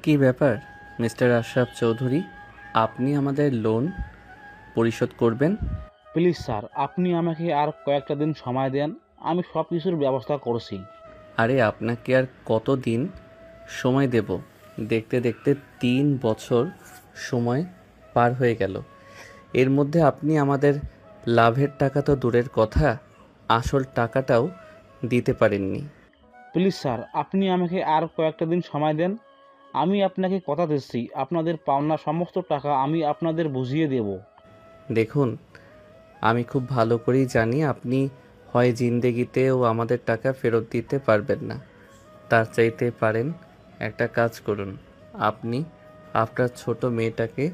কি ব্যাপার মিস্টার আশরাফ চৌধুরী, আপনি আমাদের লোন পরিশোধ করবেন? প্লিজ স্যার, আপনি আমাকে আর কয়েকটা দিন সময় দেন। আমি সব কিছুর ব্যবস্থা করছি। আরে আপনাকে আর কত দিন সময় দেব? দেখতে দেখতে 3 বছর সময় পার হয়ে গেল। এর মধ্যে আপনি আমাদের লাভের টাকা তো দূরের কথা, আসল টাকাটাও দিতে পারেননি। প্লিজ স্যার, আপনি আমাকে আর কয়েকটা দিন সময় দেন। আমি আপনাকে কথা দিচ্ছি, আপনাদের পাওনা সমস্ত টাকা আমি আপনাদের বুঝিয়ে দেব। দেখুন, আমি খুব ভালো করেই জানি আপনি হয় জিন্দেগিতেও আমাদের টাকা ফেরত দিতে পারবেন না। তার চাইতে পারেন একটা কাজ করুন, আপনি আপনার ছোট মেয়েটাকে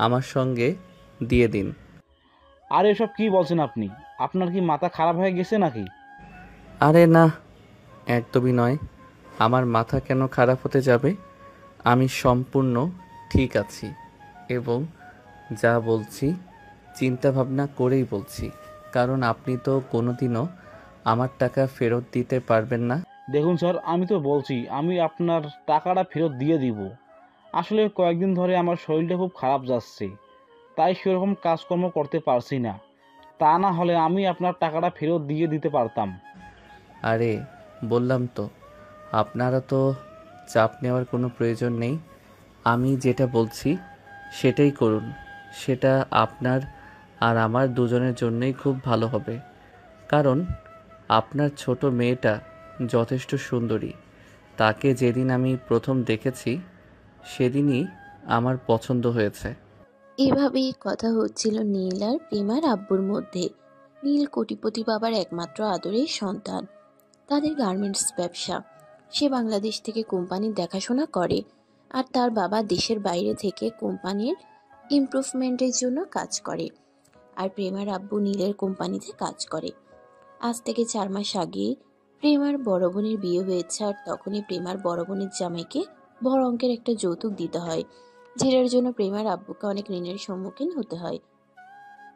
আমার সঙ্গে দিয়ে দিন। আর এসব কি বলছেন আপনি? আপনার কি মাথা খারাপ হয়ে গেছে নাকি? আরে না, একদমই নয়। আমার মাথা কেন খারাপ হতে যাবে? আমি সম্পূর্ণ ঠিক আছি এবং যা বলছি চিন্তা ভাবনা করেই বলছি, কারণ আপনি তো কোনোদিনও আমার টাকা ফেরত দিতে পারবেন না। দেখুন স্যার, আমি তো বলছি আমি আপনার টাকাটা ফেরত দিয়ে দিব। আসলে কয়েকদিন ধরে আমার শরীরটা খুব খারাপ যাচ্ছে, তাই সেরকম কাজকর্ম করতে পারছি না। তা না হলে আমি আপনার টাকাটা ফেরত দিয়ে দিতে পারতাম। আরে বললাম তো, আপনারা তো চাপ নেওয়ার কোনো প্রয়োজন নেই। আমি যেটা বলছি সেটাই করুন। সেটা আপনার আর আমার দুজনের জন্যই খুব ভালো হবে, কারণ আপনার ছোট মেয়েটা যথেষ্ট সুন্দরী। তাকে যেদিন আমি প্রথম দেখেছি সেদিনই আমার পছন্দ হয়েছে। এভাবেই কথা হচ্ছিল নীল আর প্রেমার আব্বুর মধ্যে। নীল কোটিপতি বাবার একমাত্র আদরের সন্তান। তাদের গার্মেন্টস ব্যবসা। সে বাংলাদেশ থেকে কোম্পানির দেখাশোনা করে, আর তার বাবা দেশের বাইরে থেকে কোম্পানির ইমপ্রুভমেন্টের জন্য কাজ করে। আর প্রেমার আব্বু নীলের কোম্পানিতে কাজ করে। আজ থেকে 4 মাস আগে প্রেমার বড় বোনের বিয়ে হয়েছে, আর তখনই প্রেমার বড় বোনের জামাইকে বড় অঙ্কের একটা যৌতুক দিতে হয়, যেটার জন্য প্রেমার আব্বুকে অনেক ঋণের সম্মুখীন হতে হয়।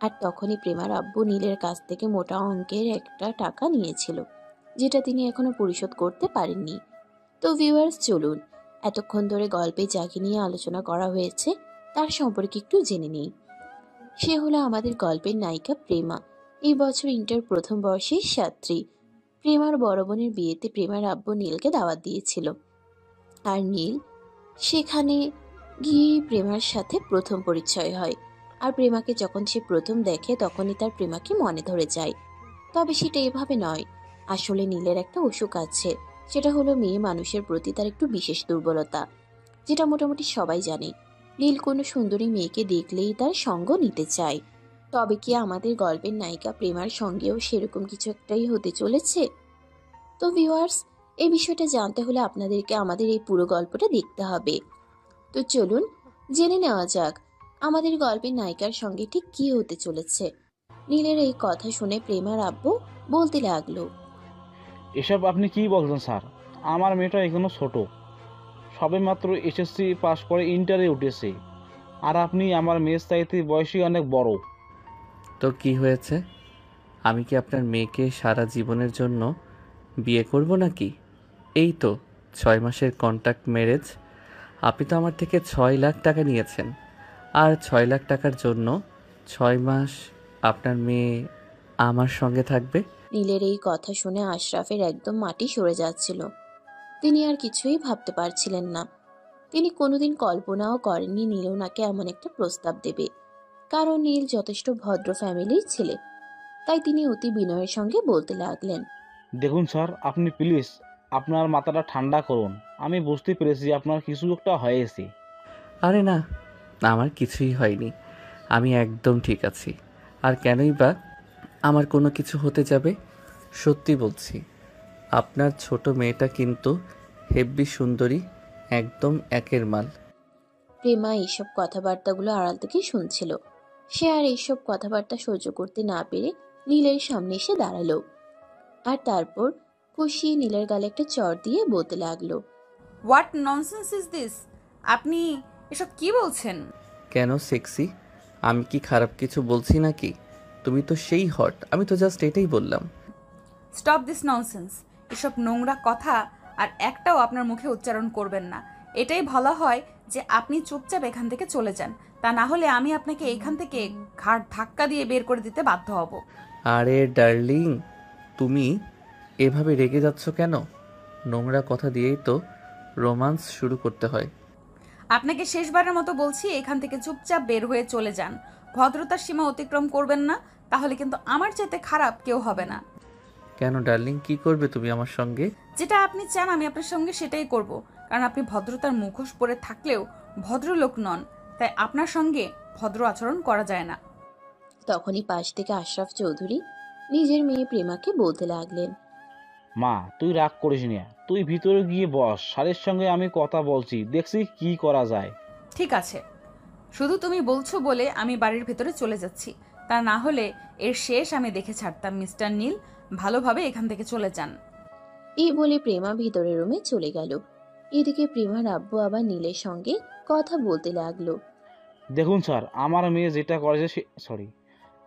আর তখনই প্রেমার আব্বু নীলের কাছ থেকে মোটা অঙ্কের একটা টাকা নিয়েছিল, যেটা তিনি এখনো পরিশোধ করতে পারেননি। তো ভিউয়ার্স, চলুন এতক্ষণ ধরে গল্পে যাকে নিয়ে আলোচনা করা হয়েছে তার সম্পর্কে একটু জেনে নিই। সে হলো আমাদের গল্পের নায়িকা প্রেমা। এই বছর ইন্টার প্রথম বর্ষের ছাত্রী। প্রেমার বড় বোনের বিয়েতে প্রেমার আব্বু নীলকে দাওয়াত দিয়েছিল, আর নীল সেখানে গিয়ে প্রেমার সাথে প্রথম পরিচয় হয়। আর প্রেমাকে যখন সে প্রথম দেখে তখনই তার প্রেমাকে মনে ধরে যায়। তবে সেটা এভাবে নয়। আসলে নীলের একটা অসুখ আছে, সেটা হলো মেয়ে মানুষের প্রতি তার একটু বিশেষ দুর্বলতা, যেটা মোটামুটি সবাই জানে। নীল কোনো সুন্দরী মেয়েকে দেখলেই তার সঙ্গ নিতে চায়। তবে কি আমাদের গল্পের নায়িকা প্রেমার সঙ্গেও সেরকম কিছু একটাই হতে চলেছে? তো ভিউয়ার্স, এই বিষয়টা জানতে হলে আপনাদেরকে আমাদের এই পুরো গল্পটা দেখতে হবে। তো চলুন জেনে নেওয়া যাক আমাদের গল্পের নায়িকার সঙ্গে ঠিক কি হতে চলেছে। নীলের এই কথা শুনে প্রেমার আব্বু বলতে লাগলো, এসব আপনি কি বলছেন স্যার? আমার মেয়েটা এখনো ছোট, সবেমাত্র এসএসসি পাস করে ইন্টারে উঠেছে। আর আপনি আমার মেয়ের চাইতে বয়সী অনেক বড়। তো কি হয়েছে? আমি কি আপনার মেয়েকে সারা জীবনের জন্য বিয়ে করব নাকি? এই তো 6 মাসের কন্ট্রাক্ট ম্যারেজ। আপনি তো আমার থেকে 6 লাখ টাকা নিয়েছেন, আর 6 লাখ টাকার জন্য 6 মাস আপনার মেয়ে আমার সঙ্গে থাকবে? নীলের এই কথা শুনে আশরাফের একদম মাটি সরে যাচ্ছিল। তিনি আর কিছুই ভাবতে পারছিলেন না। তিনি কোনোদিন কল্পনাও করেননি নীল ওনাকে এমন একটা প্রস্তাব দেবে, কারণ নীল যথেষ্ট ভদ্র ফ্যামিলির ছেলে। তাই তিনি অতি বিনয়ের সঙ্গে বলতে লাগলেন, দেখুন স্যার, আপনি প্লিজ আপনার মাথাটা ঠান্ডা করুন। আমি বুঝতে পেরেছি আপনার কিছু একটা হয়েছে। আরে না, আমার কিছুই হয়নি। আমি একদম ঠিক আছি। আর কেনই বা আমার কোনো কিছু হতে যাবে? সত্যি বলছি, আপনার ছোট মেয়েটা কিন্তু হেব্বি সুন্দরী, একদম একের মাল। প্রেমা এইসব কথাবার্তাগুলো আড়াল থেকে শুনছিল। সে আর এইসব কথাবার্তা সহ্য করতে না পেরে নীলের সামনে এসে দাঁড়ালো, আর তারপর কষিয়ে নীলের গালে একটা চড় দিয়ে বলতে লাগলো, হোয়াট ননসেন্স ইজ দিস? আপনি এসব কি বলছেন? কেন সেক্সি? আমি কি খারাপ কিছু বলছি নাকি? তুমি তো সেই হট, আমি তো জাস্ট এটাই বললাম। Stop this nonsense. এসব নোংরা কথা আর একটাও আপনার মুখে উচ্চারণ করবেন না। এটাই বলা হয় যে আপনি চুপচাপ এখান থেকে চলে যান, তা না হলে আমি আপনাকে এখান থেকে ঘাড় ধাক্কা দিয়ে বের করে দিতে বাধ্য হব। আরে ডার্লিং, তুমি এভাবে রেগে যাচ্ছ কেন? নোংরা কথা দিয়েই তো রোমান্স শুরু করতে হয়। আপনাকে শেষবারের মতো বলছি, এখান থেকে চুপচাপ বের হয়ে চলে যান। ভদ্রতার সীমা অতিক্রম করবেন না, তাহলে কিন্তু আমার চাইতে খারাপ কেউ হবে না। কেন ডার্লিং, কি করবে তুমি আমার সঙ্গে? যেটা আপনি চান আমি আপনার সঙ্গে সেটাই করব, কারণ আপনি ভদ্রতার মুখোশ পরে থাকলেও ভদ্রলোক নন, তাই আপনার সঙ্গে ভদ্র আচরণ করা যায় না। তখনই পাশ থেকে আশরাফ চৌধুরী নিজের মেয়ে প্রেমাকে বলতে লাগলেন। মা, তুই রাগ করিস না, তুই ভিতরে গিয়ে বস, স্যারের সঙ্গে আমি কথা বলছি, দেখছি কি করা যায়। ঠিক আছে, শুধু তুমি বলছো বলে আমি বাড়ির ভেতরে চলে যাচ্ছি, তা না হলে এর শেষ আমি দেখে ছাড়তাম। মিস্টার নীল, ভালোভাবে এখান থেকে চলে যান। এই বলে প্রেমা ভিতরের রুমে চলে গেল। এদিকে প্রেমার আব্বু আবার নীলের সঙ্গে কথা বলতে লাগলো। দেখুন স্যার, আমার মেয়ে যেটা করেছে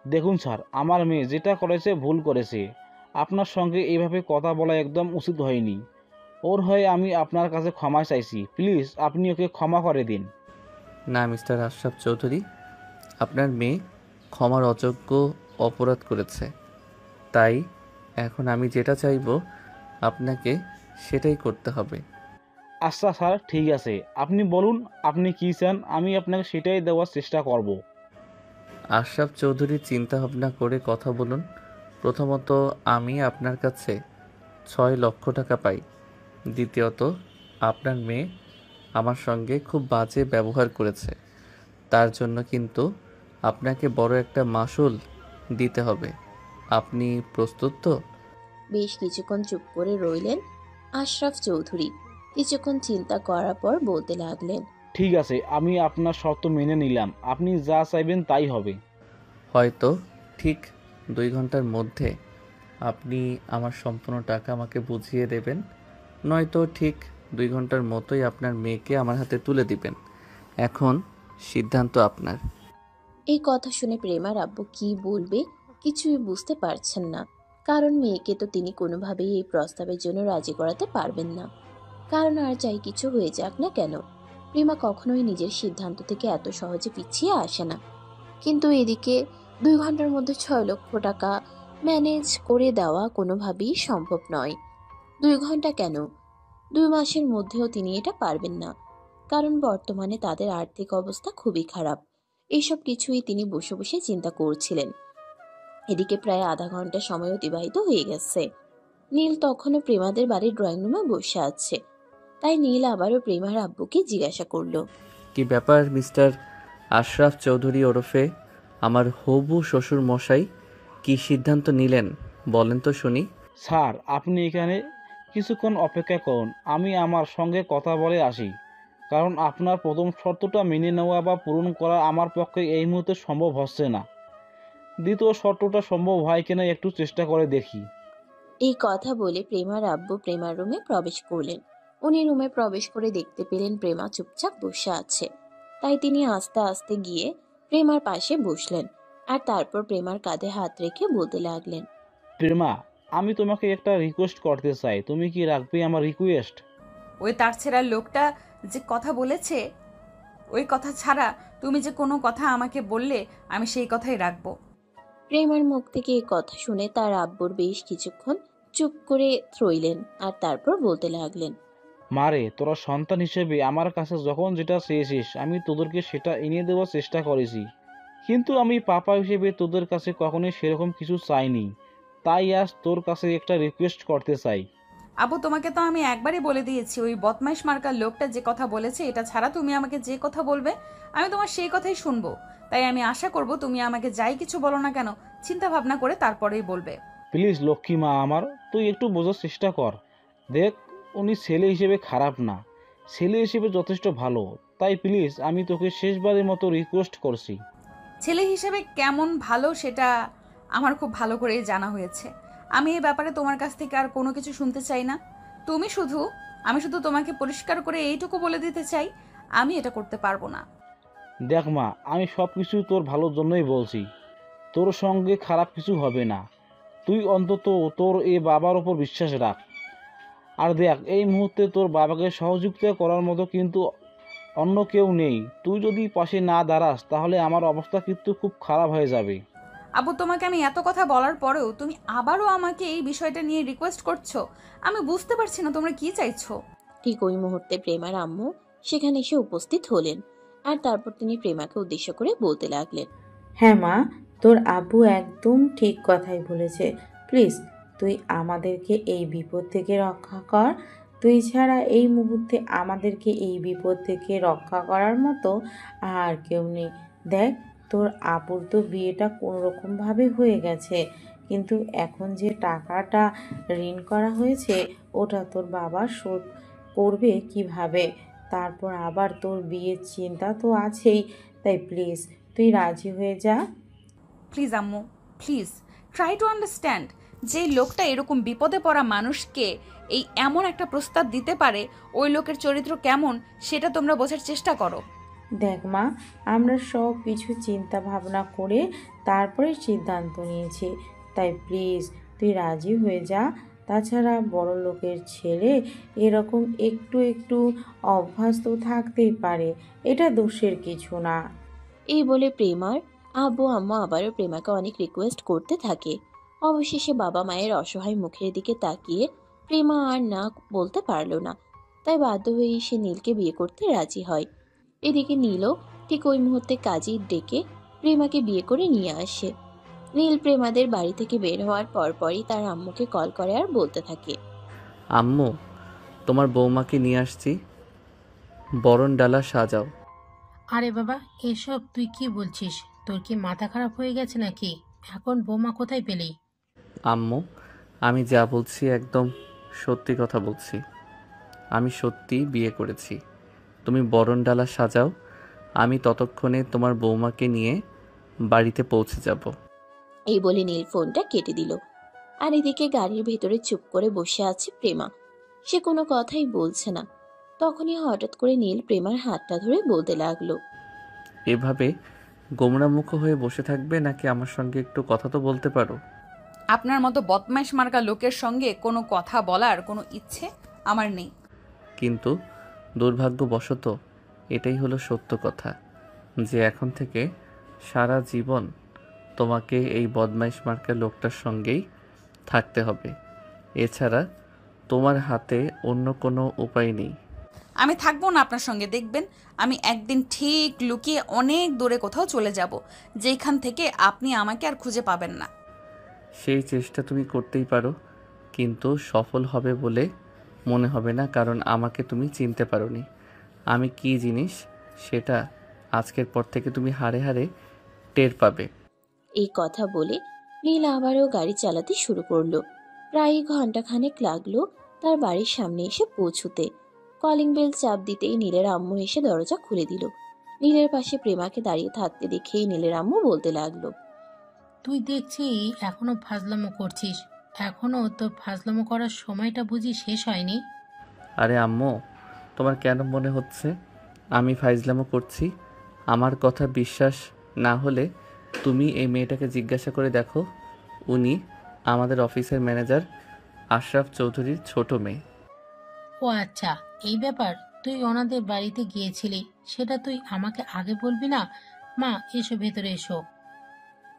দেখুন স্যার, আমার মেয়ে যেটা করেছে ভুল করেছে। আপনার সঙ্গে এইভাবে কথা বলা একদম উচিত হয়নি। ওর হয়ে আমি আপনার কাছে ক্ষমা চাইছি, প্লিজ আপনি ওকে ক্ষমা করে দিন। না মিস্টার আশরাফ চৌধুরী, আপনার মেয়ে ক্ষমার অযোগ্য অপরাধ করেছে, তাই এখন আমি যেটা চাইবো আপনাকে সেটাই করতে হবে। আচ্ছা স্যার, ঠিক আছে, আপনি বলুন আপনি কী চান, আমি আপনাকে সেটাই দেওয়ার চেষ্টা করব। আশরাফ চৌধুরী, চিন্তা ভাবনা করে কথা বলুন। প্রথমত, আমি আপনার কাছে 6 লক্ষ টাকা পাই। দ্বিতীয়ত, আপনার মেয়ে আমার সঙ্গে খুব বাজে ব্যবহার করেছে, তার জন্য কিন্তু আপনাকে বড় একটা মাশুল দিতে হবে। আপনি প্রস্তুত তো? বেশ কিছুক্ষণ চুপ করে রইলেন আশরাফ চৌধুরী। কিছুক্ষণ চিন্তা করার পর বলতে লাগলেন। ঠিক আছে, আমি আপনার শর্ত মেনে নিলাম, আপনি যা চাইবেন তাই হবে। হয়তো ঠিক 2 ঘন্টার মধ্যে আপনি আমার সম্পূর্ণ টাকা আমাকে বুঝিয়ে দেবেন, নয়তো ঠিক 2 ঘন্টার মতোই আপনার মেয়েকে আমার হাতে তুলে দিবেন। এখন সিদ্ধান্ত আপনার। এই কথা শুনে প্রেমার আব্বু কি বলবে কিছুই বুঝতে পারছেন না, কারণ মেয়েকে তো তিনি কোনোভাবেই এই প্রস্তাবের জন্য রাজি করাতে পারবেন না। কারণ আর যাই কিছু হয়ে যাক না কেন, প্রেমা কখনোই নিজের সিদ্ধান্ত থেকে এত সহজে পিছিয়ে আসে না। কিন্তু এদিকে 2 ঘন্টার মধ্যে 6 লক্ষ টাকা ম্যানেজ করে দেওয়া কোনোভাবেই সম্ভব নয়। 2 ঘন্টা কেন, 2 মাসের মধ্যেও তিনি এটা পারবেন না, কারণ বর্তমানে তাদের আর্থিক অবস্থা খুবই খারাপ। এইসব কিছুই তিনি বসে বসে চিন্তা করছিলেন। এদিকে প্রায় আধা ঘন্টা সময় অতিবাহিত হয়ে গেছে। নীল তখনও প্রেমাদের বাড়ির ড্রয়িং রুমে বসে আছে। তাই নীল আবারও প্রেমার আব্বুকে জিজ্ঞাসা করলো। কি ব্যাপার মিস্টার আশরাফ চৌধুরী ওরফে আমার হবু শ্বশুর মশাই, কি সিদ্ধান্ত নিলেন বলেন তো শুনি। স্যার, আপনি এখানে কিছুক্ষণ অপেক্ষা করুন, আমি আমার সঙ্গে কথা বলে আসি। কারণ আপনার প্রথম শর্তটা মেনে নেওয়া বা পূরণ করা আমার পক্ষে এই মুহূর্তে সম্ভব হচ্ছে না। দ্বিতীয় শর্তটা সম্ভব হয় কিনা একটু চেষ্টা করে দেখি। এই কথা বলে প্রেমার আব্বু প্রেমার রুমে প্রবেশ করলেন। উনি রুমে প্রবেশ করে দেখতে পেলেন প্রেমা চুপচাপ বসে আছে। তাই তিনি আস্তে আস্তে গিয়ে প্রেমার পাশে বসলেন, আর তারপর প্রেমার কাঁধে হাত রেখে বলতে লাগলেন। প্রেমা, আমি তোমাকে একটা রিকোয়েস্ট করতে চাই, তুমি কি রাখবে আমার রিকোয়েস্ট? ওই তার ছেঁড়া লোকটা যে কথা বলেছে, ওই কথা ছাড়া তুমি যে কোনো কথা আমাকে বললে আমি সেই কথাই রাখবো। প্রেমার মুখ থেকে এই কথা শুনে তার আব্বুর বেশ কিছুক্ষণ চুপ করে রইলেন, আর তারপর বলতে লাগলেন। মারে, তোরা সন্তান হিসেবে আমার কাছে যখন যেটা চেয়েছিস আমি তোদেরকে সেটা এনে দেওয়ার চেষ্টা করেছি, কিন্তু আমি পাপা হিসেবে তোদের কাছে কখনোই সেরকম কিছু চাইনি। তাই আজ তোর কাছে একটা রিকোয়েস্ট করতে চাই। আবু, তোমাকে তো আমি একবারই বলে দিয়েছি, ওই বদমাইশ মার্কার লোকটা যে কথা বলেছে এটা ছাড়া তুমি আমাকে যে কথা বলবে আমি তোমার সেই কথাই শুনবো। তাই আমি আশা করব তুমি আমাকে যাই কিছু বলো না কেন চিন্তা ভাবনা করে তারপরেই বলবে। প্লিজ লক্ষ্মী মা আমার, তুই একটু বোঝার চেষ্টা কর। দেখ, উনি ছেলে হিসেবে খারাপ না, ছেলে হিসেবে যথেষ্ট ভালো। তাই প্লিজ আমি তোকে শেষবারের মতো রিকোয়েস্ট করছি। ছেলে হিসেবে কেমন ভালো সেটা আমার খুব ভালো করেই জানা হয়েছে। আমি এই ব্যাপারে তোমার কাছ থেকে আর কোনো কিছু শুনতে চাই না। আমি শুধু তোমাকে পরিষ্কার করে এইটুকু বলে দিতে চাই, আমি এটা করতে পারবো না। দেখ মা, আমি সব কিছু তোর ভালোর জন্যই বলছি, তোর সঙ্গে খারাপ কিছু হবে না। তুই অন্তত তোর এ বাবার ওপর বিশ্বাস রাখ। আর দেখ, এই মুহূর্তে তোর বাবাকে সহযোগিতা করার মতো কিন্তু অন্য কেউ নেই। তুই যদি পাশে না দাঁড়াস তাহলে আমার অবস্থা কিন্তু খুব খারাপ হয়ে যাবে। আব্বু, তোমাকে আমি এত কথা বলার পরেও তুমি আবারও আমাকে এই বিষয়টা নিয়ে রিকোয়েস্ট করছো। আমি বুঝতে পারছি না তোমরা কি চাইছো। ঠিক ওই মুহূর্তে প্রেমার আম্মু সেখানে এসে উপস্থিত হলেন। আর তারপর তিনি প্রেমাকে উদ্দেশ্য করে বলতে লাগলেন, হ্যাঁ মা, তোর আব্বু একদম ঠিক কথাই বলেছে। প্লিজ তুই আমাদেরকে এই বিপদ থেকে রক্ষা কর। তুই ছাড়া এই মুহূর্তে আমাদেরকে এই বিপদ থেকে রক্ষা করার মতো আর কেউ নেই। দেখ, তোর আপুর তো বিয়েটা কোনোরকমভাবে হয়ে গেছে, কিন্তু এখন যে টাকাটা ঋণ করা হয়েছে ওটা তোর বাবা শোধ করবে কিভাবে? তারপর আবার তোর বিয়ের চিন্তা তো আছেই। তাই প্লিজ তুই রাজি হয়ে যা। প্লিজ আম্মু, প্লিজ ট্রাই টু আন্ডারস্ট্যান্ড। যে লোকটা এরকম বিপদে পড়া মানুষকে এই এমন একটা প্রস্তাব দিতে পারে, ওই লোকের চরিত্র কেমন সেটা তোমরা বোঝার চেষ্টা করো। দেখ মা, আমরা সব কিছু চিন্তা ভাবনা করে তারপরে সিদ্ধান্ত নিয়েছি। তাই প্লিজ তুই রাজি হয়ে যা। তাছাড়া বড় লোকের ছেলে এরকম একটু একটু অভ্যাস তো থাকতেই পারে, এটা দোষের কিছু না। এই বলে প্রেমার আব্বু আম্মু আবারও প্রেমাকে অনেক রিকোয়েস্ট করতে থাকে। অবশেষে বাবা মায়ের অসহায় মুখের দিকে তাকিয়ে প্রেমা আর না বলতে পারল না। তাই বাধ্য হয়ে সে নীলকে বিয়ে করতে রাজি হয়। এদিকে নীলও ঠিক ওই মুহূর্তে কাজী ডেকে প্রেমাকে বিয়ে করে নিয়ে আসে। নীল প্রেমাদের বাড়ি থেকে বের হওয়ার পরপরই তার আম্মুকে কল করে আর বলতে থাকে, আম্মু, তোমার বৌমাকে নিয়ে আসছি, বরণ ডালা সাজাও। আরে বাবা, এসব তুই কি বলছিস? তোর কি মাথা খারাপ হয়ে গেছে নাকি? এখন বোমা কোথায় পেলি? আম্মু, আমি যা বলছি একদম সত্যি কথা বলছি। আমি সত্যি বিয়ে করেছি। তুমি বরণ ডালা সাজাও, আমি ততক্ষণে তোমার বৌমাকে নিয়ে বাড়িতে পৌঁছে যাব। এই বলে নীল ফোনটা কেটে দিল। আর এদিকে গাড়ির ভেতরে চুপ করে বসে আছে প্রেমা। সে কোনো কথাই বলছে না। তখনই হঠাৎ করে নীল প্রেমার হাতটা ধরে বলতে লাগলো, এভাবে গোমড়ামুখ হয়ে বসে থাকবে নাকি আমার সঙ্গে একটু কথা তো বলতে পারো? আপনার মতো বদমাইশ মার্কা লোকের সঙ্গে কোনো কথা বলার কোনো ইচ্ছে আমার নেই। কিন্তু দুর্ভাগ্যবশত এটাই হলো সত্য কথা, যে এখন থেকে সারা জীবন তোমাকে এই বদমাইশ মার্কা লোকটার সঙ্গেই থাকতে হবে। এছাড়া তোমার হাতে অন্য কোনো উপায় নেই। আমি থাকবো না আপনার সঙ্গে, দেখবেন আমি একদিন ঠিক লুকিয়ে অনেক দূরে কোথাও চলে যাব, যেখান থেকে আপনি আমাকে আর খুঁজে পাবেন না। সেই চেষ্টা তুমি করতেই পারো, কিন্তু সফল হবে বলে মনে হবে না, কারণ আমাকে তুমি চিনতে পারোনি। আমি কী জিনিস সেটা আজকের পর থেকে তুমি হাড়ে হাড়ে টের পাবে। এই কথা বলে নীল আবারও গাড়ি চালাতে শুরু করলো। প্রায় ঘন্টাখানেক লাগলো তার বাড়ির সামনে এসে পৌঁছতে। কলিং বেল চাপ দিতেই নীলের আম্মু এসে দরজা খুলে দিল। নীলের পাশে প্রেমাকে দাঁড়িয়ে থাকতে দেখেই নীলের আম্মু বলতে লাগলো, তুই দেখছি এখনো ফাজলামো করছিস। এখনো তোর ফাজলামো করার সময়টা বুঝি শেষ হয়নি? আরে আম্মু, তোমার কেন মনে হচ্ছে আমি ফাইজলামো করছি? আমার কথা বিশ্বাস না হলে তুমি এই মেয়েটাকে জিজ্ঞাসা করে দেখো। উনি আমাদের অফিসের ম্যানেজার আশরাফ চৌধুরীর ছোট মেয়ে। ও আচ্ছা, এই ব্যাপার। তুই ওনাদের বাড়িতে গিয়েছিলি, সেটা তুই আমাকে আগে বলবি না? মা, এসো ভেতরে এসো।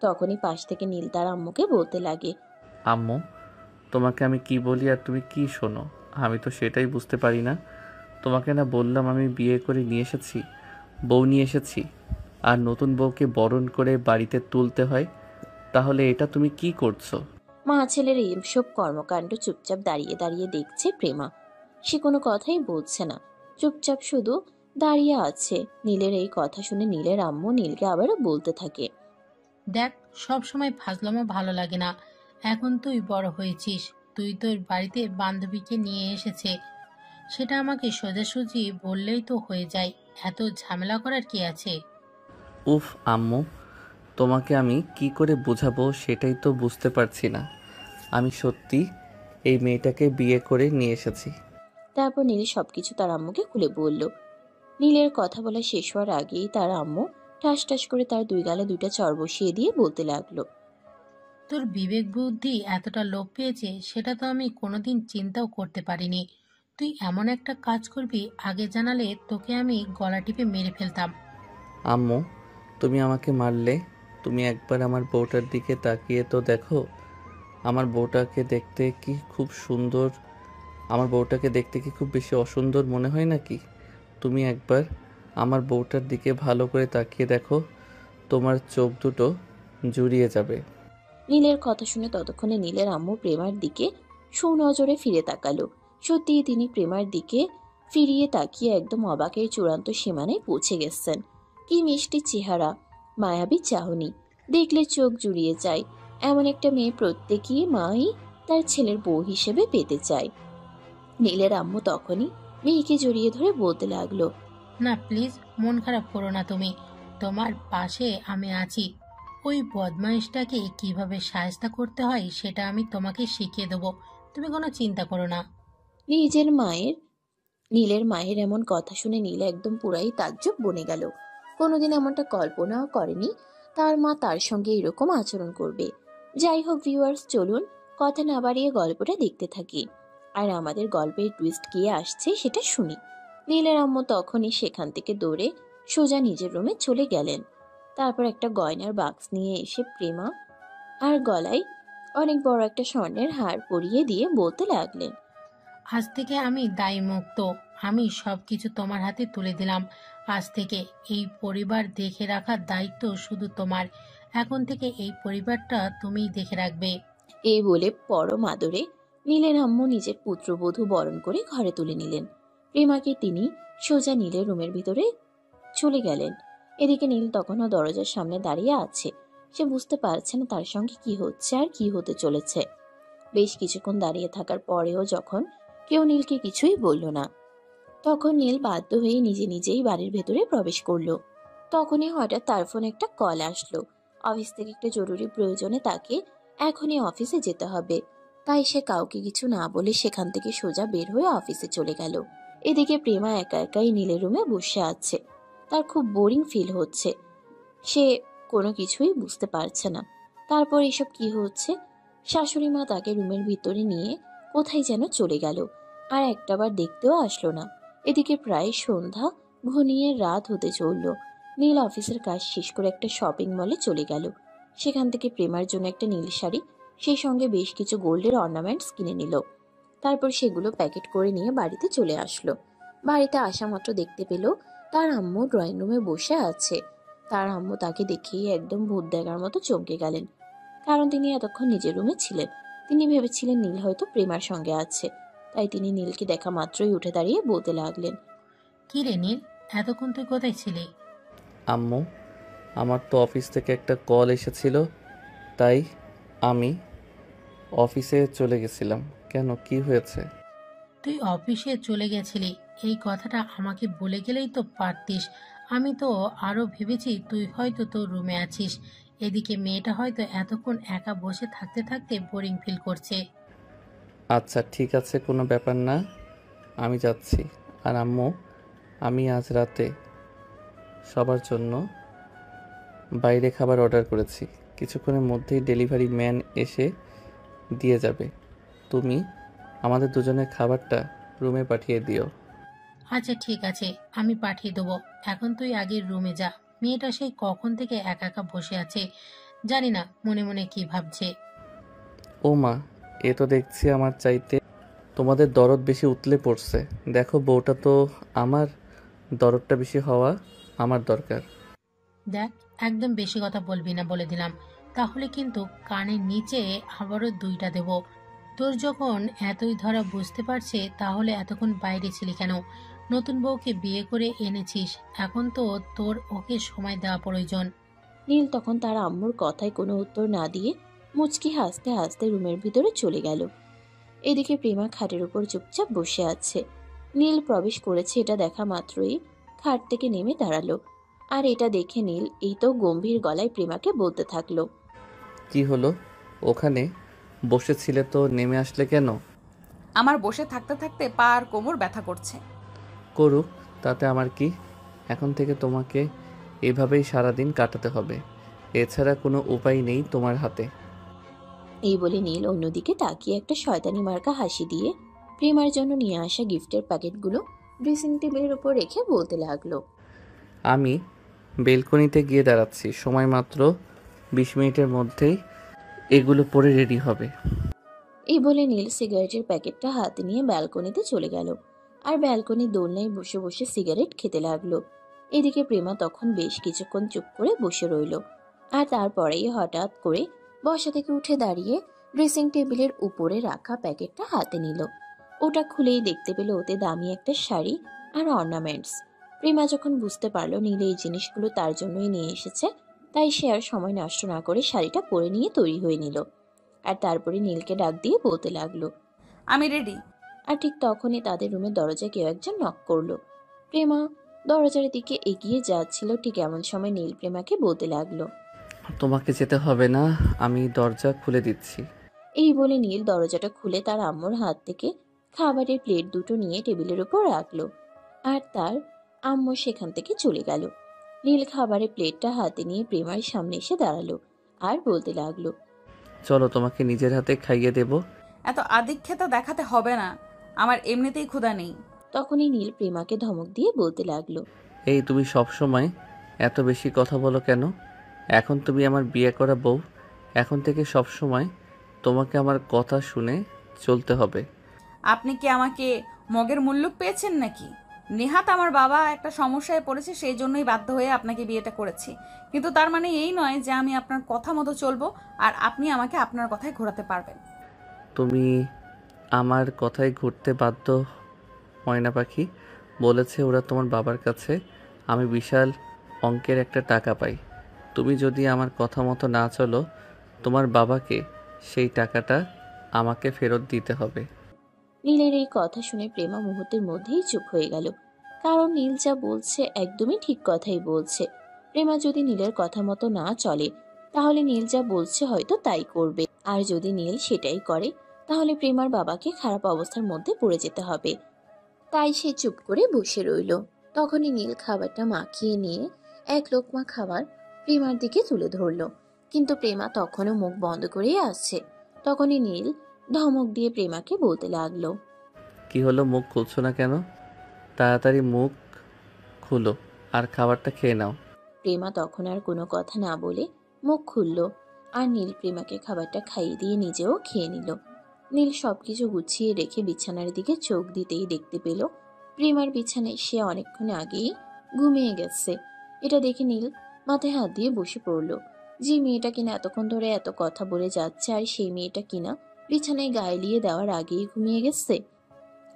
তখনই পাশ থেকে নীল তার আম্মুকে বলতে লাগে, আম্মু, তোমাকে আমি কি বলি আর তুমি কি শোনো, আমি তো সেটাই বুঝতে পারি না। তোমাকে না বললাম আমি বিয়ে করে নিয়ে এসেছি, বউ নিয়ে এসেছি, আর নতুন বউকে বরণ করে বাড়িতে তুলতে হয়? তাহলে এটা তুমি কি করছো? মা ছেলের এইসব কর্মকাণ্ড চুপচাপ দাঁড়িয়ে দাঁড়িয়ে দেখছে প্রেমা। সে কোনো কথাই বলছে না, চুপচাপ শুধু দাঁড়িয়ে আছে। নীলের এই কথা শুনে নীলের আম্মু নীলকে আবারও বলতে থাকে, দেখ, সব সময় ফাজলামো ভালো লাগে না। এখন তুই বড় হয়েছিস, তুই তোর বাড়িতে বান্ধবীকে নিয়ে এসেছে, সেটা আমাকে সোজাসুজি বললেই তো হয়ে যায়। এত ঝামেলা করার কি আছে? উফ আম্মু, তোমাকে আমি কি করে বোঝাবো সেটাই তো বুঝতে পারছি না। আমি সত্যি এই মেয়েটাকে বিয়ে করে নিয়ে এসেছি। তারপর নীল সবকিছু তার আম্মুকে খুলে বলল। নীলের কথা বলা শেষ হওয়ার আগেই তার আম্মু ঠাস ঠাস করে তার দুই গালে দুইটা চড় বসিয়ে দিয়ে বলতে লাগলো, তোর বিবেক বুদ্ধি এতটা লোপ পেয়েছে সেটা তো আমি কোনোদিন চিন্তাও করতে পারিনি। তুই এমন একটা কাজ করবি, আগে জানালে তোকে আমি গলা টিপে মেরে ফেলতাম। আম্মু, তুমি আমাকে মারলে, তুমি একবার আমার বউটার দিকে তাকিয়ে তো দেখো। আমার বউটাকে দেখতে কি খুব সুন্দর? আমার বউটাকে দেখতে কি খুব বেশি অসুন্দর মনে হয় নাকি? তুমি একবার আমার বউটার দিকে ভালো করে তাকিয়ে দেখো, তোমার চোখ দুটো জুড়িয়ে যাবে। নীলের কথা শুনে ততক্ষণে নীলের আম্মু প্রেমার দিকে সুনজরে ফিরে তাকালো। সত্যিই তিনি প্রেমার দিকে ফিরিয়ে তাকিয়ে একদম অবাকের চূড়ান্ত সীমানায় পৌঁছে গেছেন। কি মিষ্টি চেহারা, মায়াবী চাহনি, দেখলে চোখ জুড়িয়ে যায়। এমন একটা মেয়ে প্রত্যেকই মাই তার ছেলের বউ হিসেবে পেতে চায়। নীলের আম্মু তখনই মেয়েকে জড়িয়ে ধরে বলতে লাগলো, না প্লিজ, মন খারাপ করো না তুমি, তোমার পাশে আমি আছি। ওই বদমাইশটাকে কিভাবে সায়স্তা করতে হয় সেটা আমি তোমাকে শিখিয়ে দেবো, তুমি কোনো চিন্তা করো না। নিজের মায়ের নীলের মায়ের এমন কথা শুনে নীল একদম পুরাই তাজ্জব বনে গেল। কোনোদিন এমনটা কল্পনাও করেনি তার মা তার সঙ্গে এরকম আচরণ করবে। যাই হোক ভিউয়ার্স, চলুন কথা না বাড়িয়ে গল্পটা দেখতে থাকি আর আমাদের গল্পের টুইস্ট কি আসছে সেটা শুনি। নীলের আম্মু তখনই সেখান থেকে দৌড়ে সোজা নিজের রুমে চলে গেলেন। তারপর একটা গয়নার বাক্স নিয়ে এসে প্রেমা আর গলায় অনেক বড় একটা স্বর্ণের হার পরিয়ে দিয়ে বলতে লাগলেন, আজ থেকে আমি দায়ী মুক্ত, আমি সবকিছু তোমার হাতে তুলে দিলাম। আজ থেকে এই পরিবার দেখে রাখার দায়িত্ব শুধু তোমার। এখন থেকে এই পরিবারটা তুমিই দেখে রাখবে। এই বলে পরম আদরে নীলের আম্মু নিজের পুত্রবধূ বরণ করে ঘরে তুলে নিলেন। প্রেমাকে তিনি সোজা নীলের রুমের ভিতরে চলে গেলেন। এদিকে নীল তখনও দরজার সামনে দাঁড়িয়ে আছে। সে বুঝতে পারছে না তার সঙ্গে কি হচ্ছে আর কি হতে চলেছে। বেশ কিছুক্ষণ দাঁড়িয়ে থাকার পরেও যখন কেউ নীলকে কিছুই বলল না, তখন নীল বাধ্য হয়ে নিজে নিজেই বাড়ির ভেতরে প্রবেশ করলো। তখনই হঠাৎ তার ফোনে একটা কল আসলো। অফিস থেকে একটা জরুরি প্রয়োজনে তাকে এখনই অফিসে যেতে হবে। তাই সে কাউকে কিছু না বলে সেখান থেকে সোজা বের হয়ে অফিসে চলে গেল। এদিকে প্রেমা একা একাই নীলের রুমে বসে আছে। তার খুব বোরিং ফিল হচ্ছে। সে কোনো কিছুই বুঝতে পারছে না তারপর এসব কি হচ্ছে। শাশুড়ি মা তাকে রুমের ভিতরে নিয়ে কোথায় যেন চলে গেল আর একটাবার দেখতেও আসলো না। এদিকে প্রায় সন্ধ্যা ঘনিয়ে রাত হতে চলল। নীল অফিসের কাজ শেষ করে একটা শপিং মলে চলে গেল। সেখান থেকে প্রেমার জন্য একটা নীল শাড়ি, সেই সঙ্গে বেশ কিছু গোল্ডের অর্নামেন্টস কিনে নিল। তারপর সেগুলো প্যাকেট করে নিয়ে বাড়িতে চলে আসলো। বাড়িতে আসা মাত্র দেখতে পেল তার আম্মু ড্রয়িং রুমে বসে আছে। তার আম্মু তাকে দেখেই একদম ভূত দেখার মতো চমকে গেলেন, কারণ তিনি এতক্ষণ নিজের রুমে ছিলেন। তিনি ভেবেছিলেন নীল হয়তো প্রেমার সঙ্গে আছে, তাই তিনি নীলকে দেখা মাত্রই উঠে দাঁড়িয়ে বলতে লাগলেন, কি রে নীল, এতক্ষণ তুই কোথায় ছিলি? আম্মু, আমার তো অফিস থেকে একটা কল এসেছিল, তাই আমি অফিসে চলে গেছিলাম। কেন, কি হয়েছে? তুই অফিসে চলে গেছিলি, এই কথাটা আমাকে বলে গেলেই তো পারতিস। আমি তো আরো ভেবেছি তুই হয়তো তোর রুমে আছিস। এদিকে মেয়েটা হয়তো এতক্ষণ একা বসে থাকতে থাকতে বোরিং ফিল করছে। আচ্ছা ঠিক আছে, কোনো ব্যাপার না, আমি যাচ্ছি। আর আম্মু, আমি আজ রাতে সবার জন্য বাইরে খাবার অর্ডার করেছি। কিছুক্ষণের মধ্যেই ডেলিভারি ম্যান এসে দিয়ে যাবে। তুমি আমাদের দুজনের খাবারটা রুমে পাঠিয়ে দিও। আচ্ছা ঠিক আছে, আমি পাঠিয়ে দেবো। এখন তুই আগে রুমে যা। মেয়েটা সেই কখন থেকে একা একা বসে আছে, জানি না মনে মনে কি ভাবছে। ও মা, এ তো দেখছি আমার চাইতে তোমাদের দরদ বেশি উতলে পড়ছে। দেখো, বউটা তো আমার, দরদটা বেশি হওয়া আমার দরকার। দেখ, একদম বেশি কথা বলবি না বলে দিলাম, তাহলে কিন্তু কানের নিচে আবারও দুইটা দেব। তোর যখন এতই ধরা বুঝতে পারছে তাহলে এতক্ষণ বাইরে ছিলি কেন? নতুন বউকে বিয়ে করে এনেছিস, এখন তো তোর ওকে সময় দেওয়া প্রয়োজন। নীল তখন তার আম্মুর কথায় কোনো উত্তর না দিয়ে মুচকি হাসতে হাসতে রুমের ভিতরে চলে গেল। এদিকে প্রেমা খাটের উপর চুপচাপ বসে আছে। নীল প্রবেশ করেছে এটা দেখা মাত্রই খাট থেকে নেমে দাঁড়ালো। আর এটা দেখে নীল এই তো গম্ভীর গলায় প্রেমাকে বলতে থাকলো, কি হলো? ওখানে বসেছিলে তো, নেমে আসলে কেন? আমার বসে থাকতে থাকতে পা আর কোমর ব্যথা করছে। করুক, তাতে আমার কি? এখন থেকে তোমাকে এভাবেই সারাদিন কাটাতে হবে, এছাড়া কোনো উপায় নেই তোমার হাতে। এই বলে নীল অন্যদিকে তাকিয়ে একটা শয়তানি মার্কা হাসি দিয়ে প্রেমার জন্য নিয়ে আসা গিফটের প্যাকেটগুলো ড্রেসিং টেবিলের উপর রেখে বলতে লাগলো। আমি বেলকনিতে গিয়ে দাঁড়াচ্ছি, সময় মাত্র 20 মিনিটের মধ্যেই এগুলো পরে রেডি হবে। এই বলে নীল সিগারেটের প্যাকেটটা হাতে নিয়ে ব্যালকনিতে চলে গেল আর ব্যালকনির দোলনায় বসে বসে সিগারেট খেতে লাগলো। এদিকে প্রেমা তখন বেশ কিছুক্ষণ চুপ করে বসে রইল আর তারপরেই হঠাৎ করে বসা থেকে উঠে দাঁড়িয়ে ড্রেসিং টেবিলের উপরে রাখা প্যাকেটটা হাতে নিল। ওটা খুলেই দেখতে পেল ওতে দামি একটা শাড়ি আর অর্নামেন্টস। প্রেমা যখন বুঝতে পারলো নীল এই জিনিসগুলো তার জন্যই নিয়ে এসেছে, তাই সে আর সময় নষ্ট না করে শাড়িটা পরে নিয়ে তৈরি হয়ে নিল আর তারপরে নীলকে ডাক দিয়ে বলতে লাগলো, আমি রেডি। আর ঠিক তখনই তাদের রুমের দরজায় কেউ একজন নক করলো। প্রেমা দরজার দিকে এগিয়ে যাচ্ছিল, ঠিক এমন সময় নীল প্রেমাকে বলতে লাগলো। তোমাকে যেতে হবে না, আমি দরজা খুলে দিচ্ছি। এই বলে নীল দরজাটা খুলে তার আম্মুর হাত থেকে খাবারের প্লেট দুটো নিয়ে টেবিলের উপর রাখলো আর তার আম্মু সেখান থেকে চলে গেল। নীল খাবারের প্লেটটা হাতে নিয়ে প্রেমার সামনে এসে দাঁড়ালো আর বলতে লাগলো, চলো তোমাকে নিজের হাতে খাইয়ে দেব। এত আদিক্ষেতা দেখাতে হবে না, আমার এমনিতেই ক্ষুধা নেই। তখনই নীল প্রেমাকে ধমক দিয়ে বলতে লাগলো, এই তুমি সব সময় এত বেশি কথা বলো কেন? এখন তুমি আমার বিয়ে করা বউ, এখন থেকে সব সময় তোমাকে আমার কথা শুনে চলতে হবে। আপনি কি আমাকে মগের মুল্লুক পেয়েছেন নাকি? নেহাত আমার বাবা একটা সমস্যায় পড়েছে, সেই জন্যই বাধ্য হয়ে আপনাকে বিয়েটা করেছি, কিন্তু তার মানে এই নয় যে আমি আপনার কথা মতো চলবো আর আপনি আমাকে আপনার কথায় ঘোরাতে পারবেন। তুমি আমার কথায় ঘুরতে বাধ্য, ময়না পাখি বলেছে ওরা তোমার বাবার কাছে আমি বিশাল অঙ্কের একটা টাকা পাই। তুমি যদি আমার কথা মতো না চলো, তোমার বাবাকে সেই টাকাটা আমাকে ফেরত দিতে হবে। নীলের এই কথা শুনে প্রেমা মুহূর্তের মধ্যেই চুপ হয়ে গেল, কারণ নীল যা বলছে একদমই ঠিক কথাই বলছে। প্রেমা যদি নীলের কথা মতো না চলে তাহলে নীল যা বলছে হয়তো তাই করবে, আর যদি নীল সেটাই করে তাহলে প্রেমার বাবাকে খারাপ অবস্থার মধ্যে পড়ে যেতে হবে। তাই সে চুপ করে বসে রইল। তখনই নীল খাবারটা মাখিয়ে নিয়ে এক লোকমা খাবার প্রেমার দিকে তুলে ধরলো, কিন্তু প্রেমা তখনও মুখ বন্ধ করেই আসছে। তখনই নীল ধমক দিয়ে প্রেমাকে বলতে লাগলো, কি হলো, মুখ খুলছো না কেন? তাড়াতাড়ি মুখ খুলো আর খাবারটা খেয়ে নাও। প্রেমা তখন আর কোনো কথা না বলে মুখ খুলল আর নীল প্রেমাকে খাবারটা খাইয়ে দিয়ে নিজেও খেয়ে নিল। নীল সবকিছু গুছিয়ে রেখে বিছানার দিকে চোখ দিতেই দেখতে পেল প্রেমার বিছানায় সে অনেকক্ষণ আগেই ঘুমিয়ে গেছে। এটা দেখে নীল মাথায় হাত দিয়ে বসে পড়ল। যে মেয়েটা কিনা এতক্ষণ ধরে এত কথা বলে যাচ্ছে আর সেই মেয়েটা কিনা বিছানায় গায়ে লিয়ে দেওয়ার আগেই ঘুমিয়ে গেছে।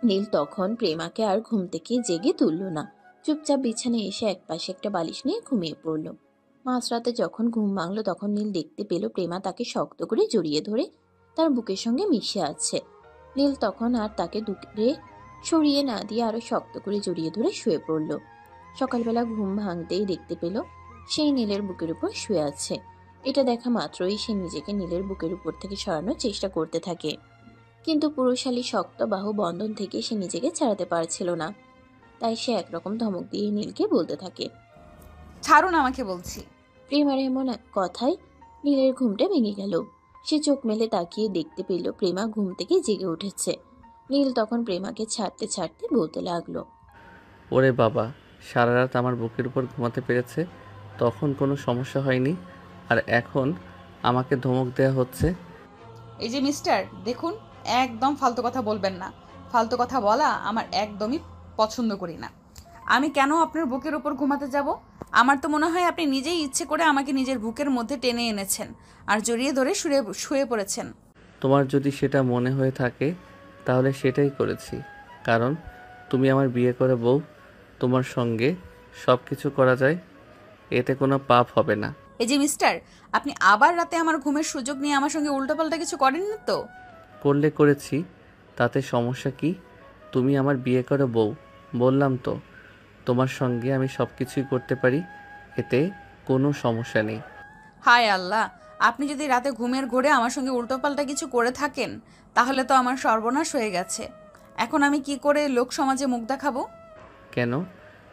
নীল তখন প্রেমাকে আর ঘুম থেকে জেগে তুলল না, চুপচাপ বিছানায় এসে একপাশে একটা বালিশ নিয়ে ঘুমিয়ে পড়ল। মাঝরাতে যখন ঘুম ভাঙল তখন নীল দেখতে পেল প্রেমা তাকে শক্ত করে জড়িয়ে ধরে তার বুকের সঙ্গে মিশে আছে। নীল তখন আর তাকে দূরে সরিয়ে না দিয়ে আরো শক্ত করে জড়িয়ে ধরে শুয়ে পড়ল। সকালবেলা ঘুম ভাঙতেই দেখতে পেল সেই নীলের বুকের উপর শুয়ে আছে। এটা দেখা মাত্রই সে নিজেকে নীলের বুকের উপর থেকে সরানোর চেষ্টা করতে থাকে, কিন্তু পুরুষালী শক্ত বাহু বন্ধন থেকে সে নিজেকে ছাড়াতে পারছিল না। তাই সে একরকম ধমক দিয়ে নীলকে বলতে থাকে, ছাড়ুন আমাকে বলছি। প্রেমার এমন এক কথায় নীলের ঘুমটা ভেঙে গেল। সে চোখ মেলে তাকিয়ে দেখতে পেল প্রেমা ঘুম থেকে জেগে উঠেছে। নীল তখন প্রেমাকে ছাড়তে ছাড়তে বলতে লাগলো, ওরে বাবা, সারা রাত আমার বুকের উপর ঘুমাতে পেরেছে, তখন কোনো সমস্যা হয়নি, আর এখন আমাকে ধমক দেয়া হচ্ছে। এই যে মিস্টার, দেখুন, একদম ফালতু কথা বলবেন না। ফালতু কথা বলা আমার একদমই পছন্দ করি না। আমি কেন আপনার বুকের উপর ঘুমাতে যাব? আমার তো মনে হয় আপনি নিজেই ইচ্ছে করে আমাকে নিজের বুকের মধ্যে টেনে এনেছেন আর জড়িয়ে ধরে শুয়ে পড়েছেন। তোমার যদি সেটা মনে হয়ে থাকে তাহলে সেটাই করেছি, কারণ তুমি আমার বিয়ে করে বউ, তোমার সঙ্গে সব কিছু করা যায়, এতে কোনো পাপ হবে না। এই যে মিস্টার, আপনি আবার রাতে আমার ঘুমের সুযোগ নিয়ে আমার সঙ্গে উল্টোপাল্টা কিছু করেননি তো? করলে করেছি, তাতে সমস্যা কি? তুমি আমার বিয়ে করে বউ, বললাম তো তোমার সঙ্গে আমি সব কিছুই করতে পারি, এতে কোনো সমস্যা নেই। হায় আল্লাহ, আপনি যদি রাতে ঘুমের ঘোরে আমার সঙ্গে উল্টোপাল্টা কিছু করে থাকেন তাহলে তো আমার সর্বনাশ হয়ে গেছে। এখন আমি কি করে লোক সমাজে মুখ দেখাবো? কেন?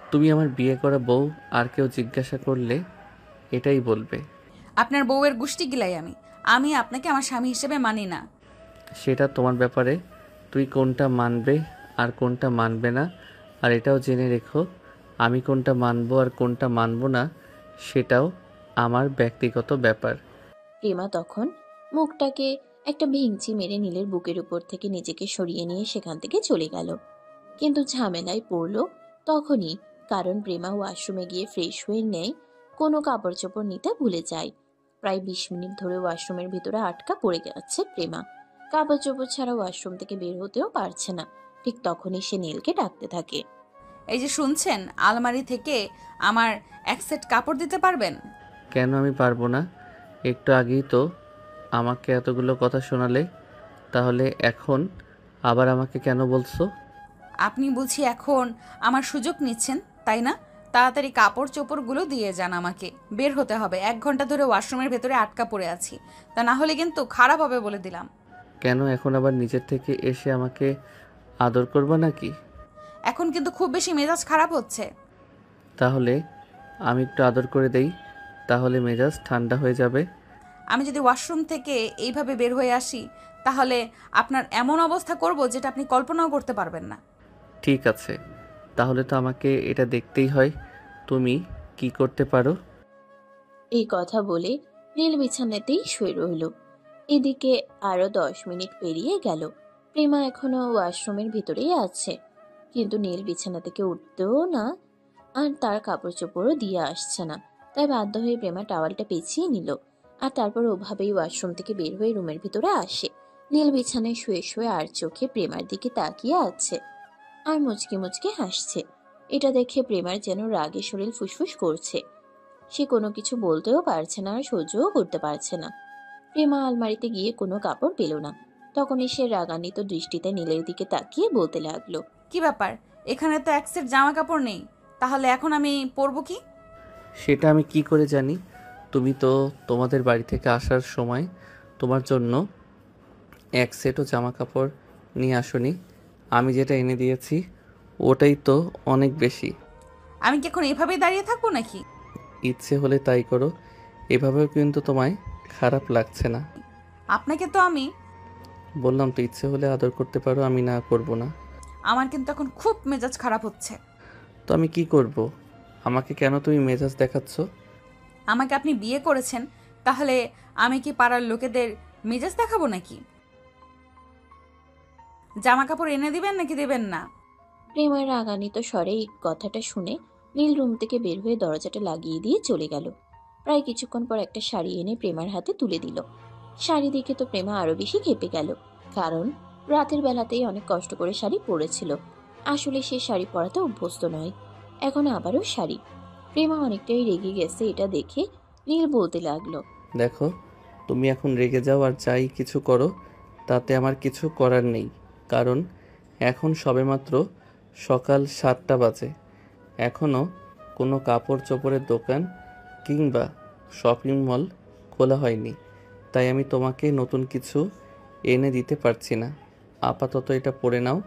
তুমি আমার বিয়ে করা বউ, আর কেউ জিজ্ঞাসা করলে এটাই বলবে। আপনার বউয়ের গুষ্টি গিলাই আমি। আমি আপনাকে আমার স্বামী হিসেবে মানি না। সেটা তোমার ব্যাপারে, তুই কোনটা মানবে আর কোনটা মানবে না। আর এটাও জেনে রেখো, আমি কোনটা মানবো আর কোনটা মানবো না সেটাও আমার ব্যক্তিগত ব্যাপার। প্রেমা তখন মুখটাকে একটা ভেঙচি মেরে নীলের বুকের উপর থেকে নিজেকে সরিয়ে নিয়ে সেখান থেকে চলে গেল। কিন্তু ঝামেলায় পড়লো তখনই, কারণ প্রেমা ওয়াশরুমে গিয়ে ফ্রেশ হয়ে নেয়, কোনো কাপড় চোপড় নিতে ভুলে যায়। প্রায় 20 মিনিট ধরে ওয়াশরুমের ভিতরে আটকা পড়ে গেছে প্রেমা। কাপড় চোপড় ছাড়া ওয়াশরুম থেকে বের হতেও পারছে না। ঠিক তখনই সে নীলকে ডাকতে থাকে। এই যে শুনছেন, আলমারি থেকে আমার এক সেট কাপড় দিতে পারবেন? কেন আমি পারবো না? একটু আগেই তো আমাকে এতগুলো কথা শোনালে, তাহলে এখন আবার আমাকে কেন বলছো? আপনি বুঝি এখন আমার সুযোগ নিচ্ছেন, তাই না? তাড়াতাড়ি কাপড় চোপড়গুলো দিয়ে যান, আমাকে বের হতে হবে। 1 ঘন্টা ধরে ওয়াশরুমের ভেতরে আটকা পড়ে আছি, তা না হলে কিন্তু খারাপ হবে বলে দিলাম। কেন এখন আবার নিজের থেকে এসে আমাকে আদর করবা নাকি? এখন কিন্তু খুব বেশি মেজাজ খারাপ হচ্ছে। তাহলে আমি একটু আদর করে দেই, তাহলে মেজাজ ঠান্ডা হয়ে যাবে। আমি যদি ওয়াশরুম থেকে এইভাবে বের হয়ে আসি, তাহলে আপনার এমন অবস্থা করব যেটা আপনি কল্পনাও করতে পারবেন না। ঠিক আছে, তাহলে তো আমাকে এটা দেখতেই হয় তুমি কি করতে পারো। এই কথা বলে নীল বিছানাতেই শুয়ে রইল। এদিকে আরো 10 মিনিট পেরিয়ে গেল। প্রেমা এখনো ওয়াশরুমের ভিতরেই আছে, কিন্তু নীল বিছানা থেকে উঠতেও না, আর তার কাপড় চোপড়ও দিয়ে আসছে না। তাই বাধ্য হয়ে প্রেমা টাওয়ালটা পেঁচিয়ে নিল, আর তারপর ওভাবেই ওয়াশরুম থেকে বের হয়ে রুমের ভিতরে আসে। নীল বিছানায় শুয়ে শুয়ে আর চোখে প্রেমার দিকে তাকিয়ে আছে আর মুচকি মুচকি হাসছে। এটা দেখে প্রেমার যেন রাগে শরীর ফুসফুস করছে। সে কোনো কিছু বলতেও পারছে না আর সহ্যও করতে পারছে না। প্রেমা আলমারিতে গিয়ে কোনো কাপড় পেল না। তখনই সে রাগান্বিত দৃষ্টিতে নীলের দিকে তাকিয়ে বলতে লাগলো, কি ব্যাপার, এখানে তো এক সেট জামা কাপড় নেই, তাহলে এখন আমি পরবো কি? সেটা আমি কি করে জানি? তুমি তো তোমাদের বাড়ি থেকে আসার সময় তোমার জন্য এক সেটও জামা কাপড় নিয়ে আসোনি। আমি যেটা এনে দিয়েছি ওটাই তো অনেক বেশি। আমি কি এখন এভাবেই দাঁড়িয়ে থাকবো নাকি? ইচ্ছে হলে তাই করো, এভাবেও কিন্তু তোমায় খারাপ লাগছে না। আপনাকে তো আমি বললাম তো, ইচ্ছে হলে আদর করতে পারো, আমি না করব না। আমার কিন্তু এখন খুব মেজাজ খারাপ হচ্ছে। তো আমি কি করব? আমাকে কেন তুমি মেজাজ দেখাচ্ছ? আমাকে আপনি বিয়ে করেছেন, তাহলে আমি কি পাড়ার লোকেদের মেজাজ দেখাবো নাকি? জামা কাপড় এনে দিবেন নাকি দেবেন না? প্রেমার রাগান্বিত স্বরে এই কথাটা শুনে নীল রুম থেকে বের হয়ে দরজাটা লাগিয়ে দিয়ে চলে গেল। প্রায় কিছুক্ষণ পর একটা শাড়ি এনে প্রেমার হাতে তুলে দিল। শাড়ি দেখে তো প্রেমা আরো বেশি ক্ষেপে গেল, কারণ রাতের বেলাতেই অনেক কষ্ট করে শাড়ি পরেছিল। আসলে সে শাড়ি পরাতে অভ্যস্ত নয়, এখন আবারও শাড়ি। প্রেমা অনেকটাই রেগে গেছে এটা দেখে। নীল বলতে লাগলো, দেখো, তুমি এখন রেগে যাও আর যাই কিছু করো, তাতে আমার কিছু করার নেই। কারণ এখন সবেমাত্র সকাল 7টা বাজে, এখনও কোনো কাপড় চোপড়ের দোকান কিংবা শপিং মল খোলা হয়নি। তাই আমি তোমাকে নতুন কিছু এনে দিতে পারছি না। আপাতত এটা পরে নাও,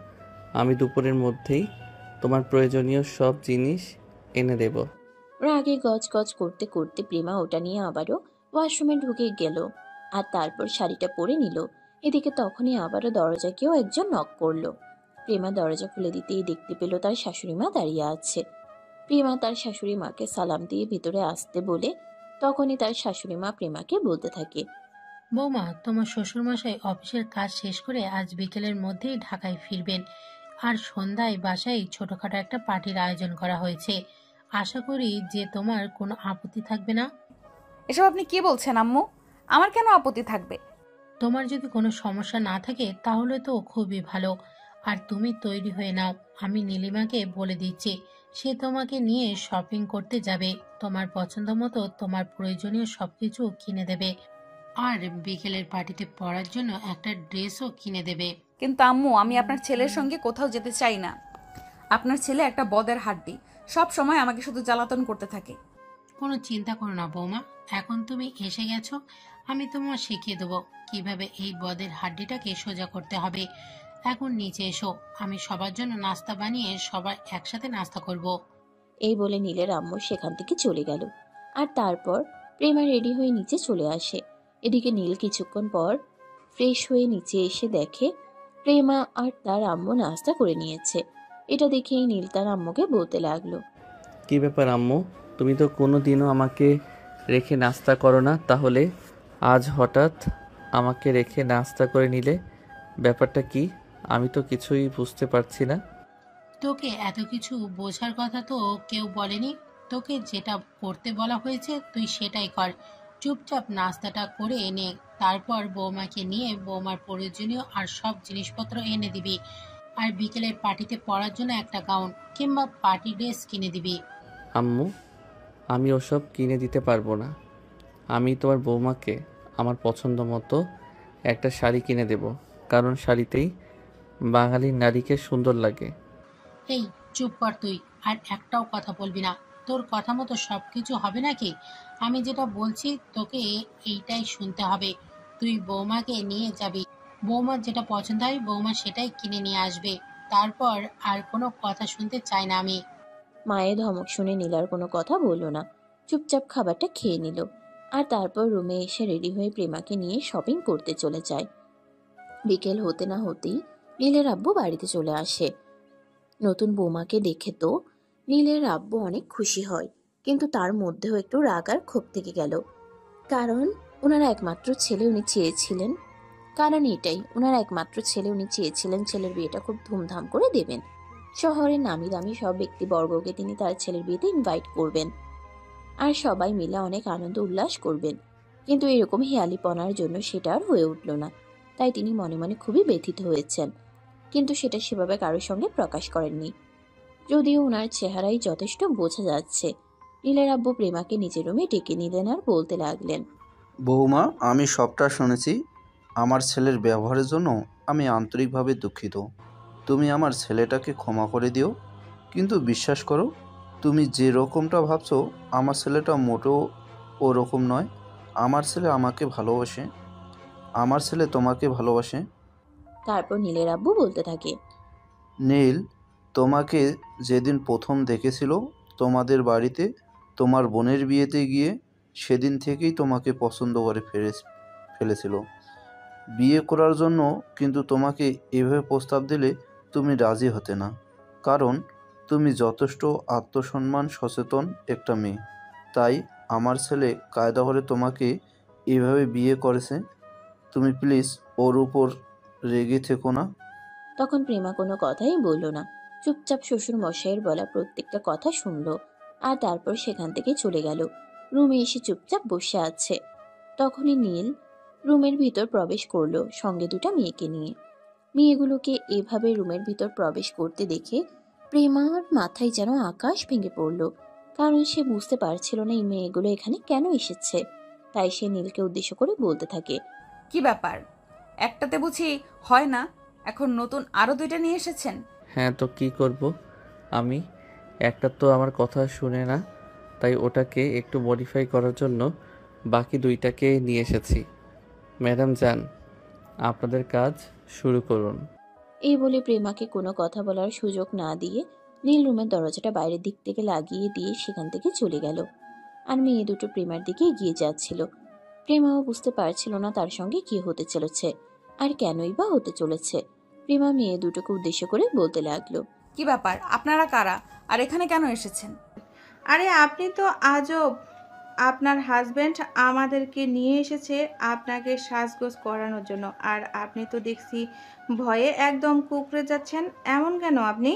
আমি দুপুরের মধ্যেই তোমার প্রয়োজনীয় সব জিনিস এনে দেব। রাগে গজ গজ করতে করতে প্রেমা ওটা নিয়ে আবারও ওয়াশরুমে ঢুকে গেল আর তারপর শাড়িটা পরে নিল। এদিকে তখনই আবারও দরজায় কেউ একজন নক করলো। প্রেমা দরজা খুলে দিতেই দেখতে পেল তার শাশুড়ি মা দাঁড়িয়ে আছে। প্রেমা তার শাশুড়ি মাকে সালাম দিয়ে ভিতরে আসতে বলে তখনই তার শাশুড়ি মা প্রেমাকে বলতে থাকে, বৌমা, তোমার শ্বশুরমশাই অফিসের কাজ শেষ করে আজ বিকেলের মধ্যেই ঢাকায় ফিরবেন, আর সন্ধ্যায় বাসায় ছোটখাটো একটা পার্টির আয়োজন করা হয়েছে। আশা করি যে তোমার কোনো আপত্তি থাকবে না। এসব আপনি কি বলছেন আম্মু? আমার কেন আপত্তি থাকবে? তোমার যদি কোনো সমস্যা না থাকে তাহলে তো খুবই ভালো। আর তুমি তৈরি হয়ে নাও, আমি নীলিমাকে বলে দিচ্ছি, সে তোমাকে নিয়ে শপিং করতে যাবে। তোমার পছন্দ মতো তোমার প্রয়োজনীয় সবকিছু কিনে দেবে, আর বিকেলের পার্টিতে পরার জন্য একটা ড্রেসও কিনে দেবে। কিন্তু আম্মু, আমি আপনার ছেলের সঙ্গে কোথাও যেতে চাই না। আপনার ছেলে একটা বদের হাড্ডি, সব সময় আমাকে শুধু জ্বালাতন করতে থাকে। কোনো চিন্তা করো না বৌমা, এখন তুমি এসে গেছো, আমি তোমার শিখিয়ে দেবো কিভাবে এই বদের হাড্ডিটাকে সোজা করতে হবে। এখন নিচে এসো, আমি সবার জন্য নাস্তা বানিয়ে সবাই একসাথে নাস্তা করব। এই বলে নীলের আম্মু সেখান থেকে চলে গেল। আর তারপর প্রেমা রেডি হয়ে নিচে চলে আসে। এদিকে নীল কিছুক্ষণ পর ফ্রেশ হয়ে নিচে এসে দেখে প্রেমা আর তার আম্মু নাস্তা করে নিয়েছে। এটা দেখেই নীল তার আম্মুকে বলতে লাগলো, কি ব্যাপার আম্মু, তুমি তো কোনো দিনও আমাকে রেখে নাস্তা করো না, তাহলে আজ হঠাৎ আমাকে রেখে নাস্তা করে নিলে? ব্যাপারটা কি? আমি তো কিছুই বুঝতে পারছি না। তোকে এত কিছু বোঝার কথা তো কেউ বলেনি। তোকে যেটা করতে বলা হয়েছে তুই সেটাই কর। চুপচাপ নাস্তাটা করে এনে তারপর বৌমাকে নিয়ে বৌমার প্রয়োজনীয় আর সব জিনিসপত্র এনে দিবি। আর বিকেলের পার্টিতে পরার জন্য একটা গাউন কিংবা পার্টি ড্রেস কিনে দিবি। আম্মু, আমি ওসব কিনে দিতে পারবো না। আমি তোমার বৌমাকে আমার পছন্দ মতো একটা শাড়ি কিনে দেব, কারণ শাড়িতেই বাঙালির নারীকে সুন্দর লাগে। এই চুপ কর তুই, আর একটাও কথা বলবি না। তোর কথা মতো সবকিছু হবে নাকি? আমি যেটা বলছি তোকে এইটাই শুনতে হবে। তুই বৌমাকে নিয়ে যাবি, বৌমার যেটা পছন্দ হয় বৌমা সেটাই কিনে নিয়ে আসবে। তারপর আর কোনো কথা শুনতে চাই না আমি। মায়ের ধমক শুনে নীল আর কোনো কথা বলল না, চুপচাপ খাবারটা খেয়ে নিল। আর তারপর রুমে এসে রেডি হয়ে প্রেমাকে নিয়ে শপিং করতে চলে যায়। বিকেল হতে না হতেই নীলের আব্বু বাড়িতে চলে আসে। নতুন বৌমাকে দেখে তো নীলের আব্বু অনেক খুশি হয়, কিন্তু তার মধ্যেও একটু রাগ আর ক্ষোভ থেকে গেল। কারণ ওনার একমাত্র ছেলে উনি চেয়েছিলেন ছেলের বিয়েটা খুব ধুমধাম করে দেবেন। শহরের নামি দামি সব ব্যক্তিবর্গকে তিনি তার ছেলের বিয়েতে ইনভাইট করবেন, আর সবাই মিলে অনেক আনন্দ উল্লাস করবেন। কিন্তু এরকম হেয়ালিপনার জন্য সেটা আর হয়ে উঠল না। তাই তিনি মনে মনে খুবই ব্যথিত হয়েছেন, কিন্তু সেটা সেভাবে কারোর সঙ্গে প্রকাশ করেননি। যদিও ওনার চেহারাই যথেষ্ট বোঝা যাচ্ছে। নীলের আব্বু প্রেমাকে নিজের রুমে ডেকে নিলেন আর বলতে লাগলেন, বৌমা, আমি সবটা শুনেছি। আমার ছেলের ব্যবহারের জন্য আমি আন্তরিকভাবে দুঃখিত। তুমি আমার ছেলেটাকে ক্ষমা করে দিও। কিন্তু বিশ্বাস করো, তুমি যে রকমটা ভাবছো আমার ছেলেটা মোটেও ওরকম নয়। আমার ছেলে আমাকে ভালোবাসে, আমার ছেলে তোমাকে ভালোবাসে। তারপর নীলের আব্বু বলতে থাকে, নীল, তোমাকে যেদিন প্রথম দেখেছিল তোমাদের বাড়িতে তোমার বোনের বিয়েতে গিয়ে, সেদিন থেকেই তোমাকে পছন্দ করে ফেলেছিল বিয়ে করার জন্য। কিন্তু তোমাকে এভাবে প্রস্তাব দিলে তুমি রাজি হতে না, কারণ তুমি যথেষ্ট আত্মসম্মান সচেতন একটা মেয়ে। তাই আমার ছেলে কায়দা করে তোমাকে এভাবে বিয়ে করেছে। তুমি প্লিজ ওর উপর রেগে থেকো না। তখন প্রেমা কোনো কথাই বলল না, চুপচাপ শ্বশুর মশাইয়ের বলা প্রত্যেকটা কথা শুনলো। আর তারপর সেখান থেকে চলে গেল। রুমে এসে চুপচাপ বসে আছে। তখনই নীল রুমের ভিতর প্রবেশ করলো সঙ্গে দুটো মেয়েকে নিয়ে। মেয়েগুলোকে এভাবে রুমের ভিতর প্রবেশ করতে দেখে প্রেমার মাথায় যেন আকাশ ভেঙে পড়ল, কারণ সে বুঝতে পারছিল না এই মেয়েগুলো এখানে কেন এসেছে। তাই সে নীলকে উদ্দেশ্য করে বলতে থাকে, কি ব্যাপার, একটাতে বুঝি হয় না, এখন নতুন আরো দুইটা নিয়ে এসেছেন? হ্যাঁ, তো কি করব আমি? একটা তো আমার কথা শুনে না, তাই ওটাকে একটু মডিফাই করার জন্য বাকি দুইটাকে নিয়ে এসেছি। ম্যাডাম যান, আপনাদের কাজ শুরু করুন। এই বলে প্রেমাকে কোনো কথা বলার সুযোগ না দিয়ে নীল রুমের দরজাটা বাইরের দিক থেকে লাগিয়ে দিয়ে সেখান থেকে চলে গেল। আর মেয়ে দুটো প্রেমার দিকে এগিয়ে যাচ্ছিল। প্রেমাও বুঝতে পারছিল না তার সঙ্গে কি হতে চলেছে, আর কেনই বা হতে চলেছে। প্রেমা মেয়ে দুটোকে উদ্দেশ্য করে বলতে লাগলো, কি ব্যাপার, আপনারা কারা আর এখানে কেন এসেছেন? আরে আপনি তো আজব! আপনার হাজবেন্ড আমাদেরকে নিয়ে এসেছে আপনাকে সাজগোজ করানোর জন্য, আর আপনি তো দেখছি ভয়ে একদম কুঁকড়ে যাচ্ছেন। এমন কেন আপনি?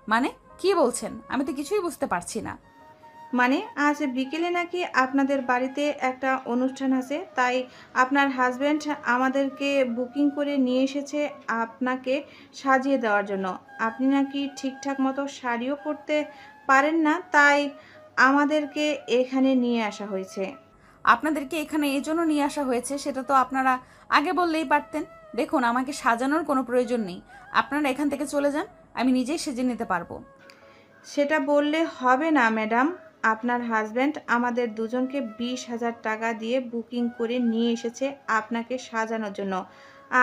মানে কি বলছেন? আমি তো কিছুই বুঝতে পারছি না। মানে আজ বিকেলে নাকি আপনাদের বাড়িতে একটা অনুষ্ঠান আছে, তাই আপনার হাজবেন্ড আমাদেরকে বুকিং করে নিয়ে এসেছে আপনাকে সাজিয়ে দেওয়ার জন্য। আপনি নাকি ঠিকঠাক মতো শাড়িও পরতে পারেন না, তাই আমাদেরকে এখানে নিয়ে আসা হয়েছে। আপনাদেরকে এখানে এই জন্য নিয়ে আসা হয়েছে সেটা তো আপনারা আগে বললেই পারতেন। দেখুন, আমাকে সাজানোর কোনো প্রয়োজন নেই, আপনারা এখান থেকে চলে যান, আমি নিজেই সেজে নিতে পারবো। সেটা বললে হবে না ম্যাডাম। আপনার হাজব্যান্ড আমাদের দুজনকে 20,000 টাকা দিয়ে বুকিং করে নিয়ে এসেছে আপনাকে সাজানোর জন্য,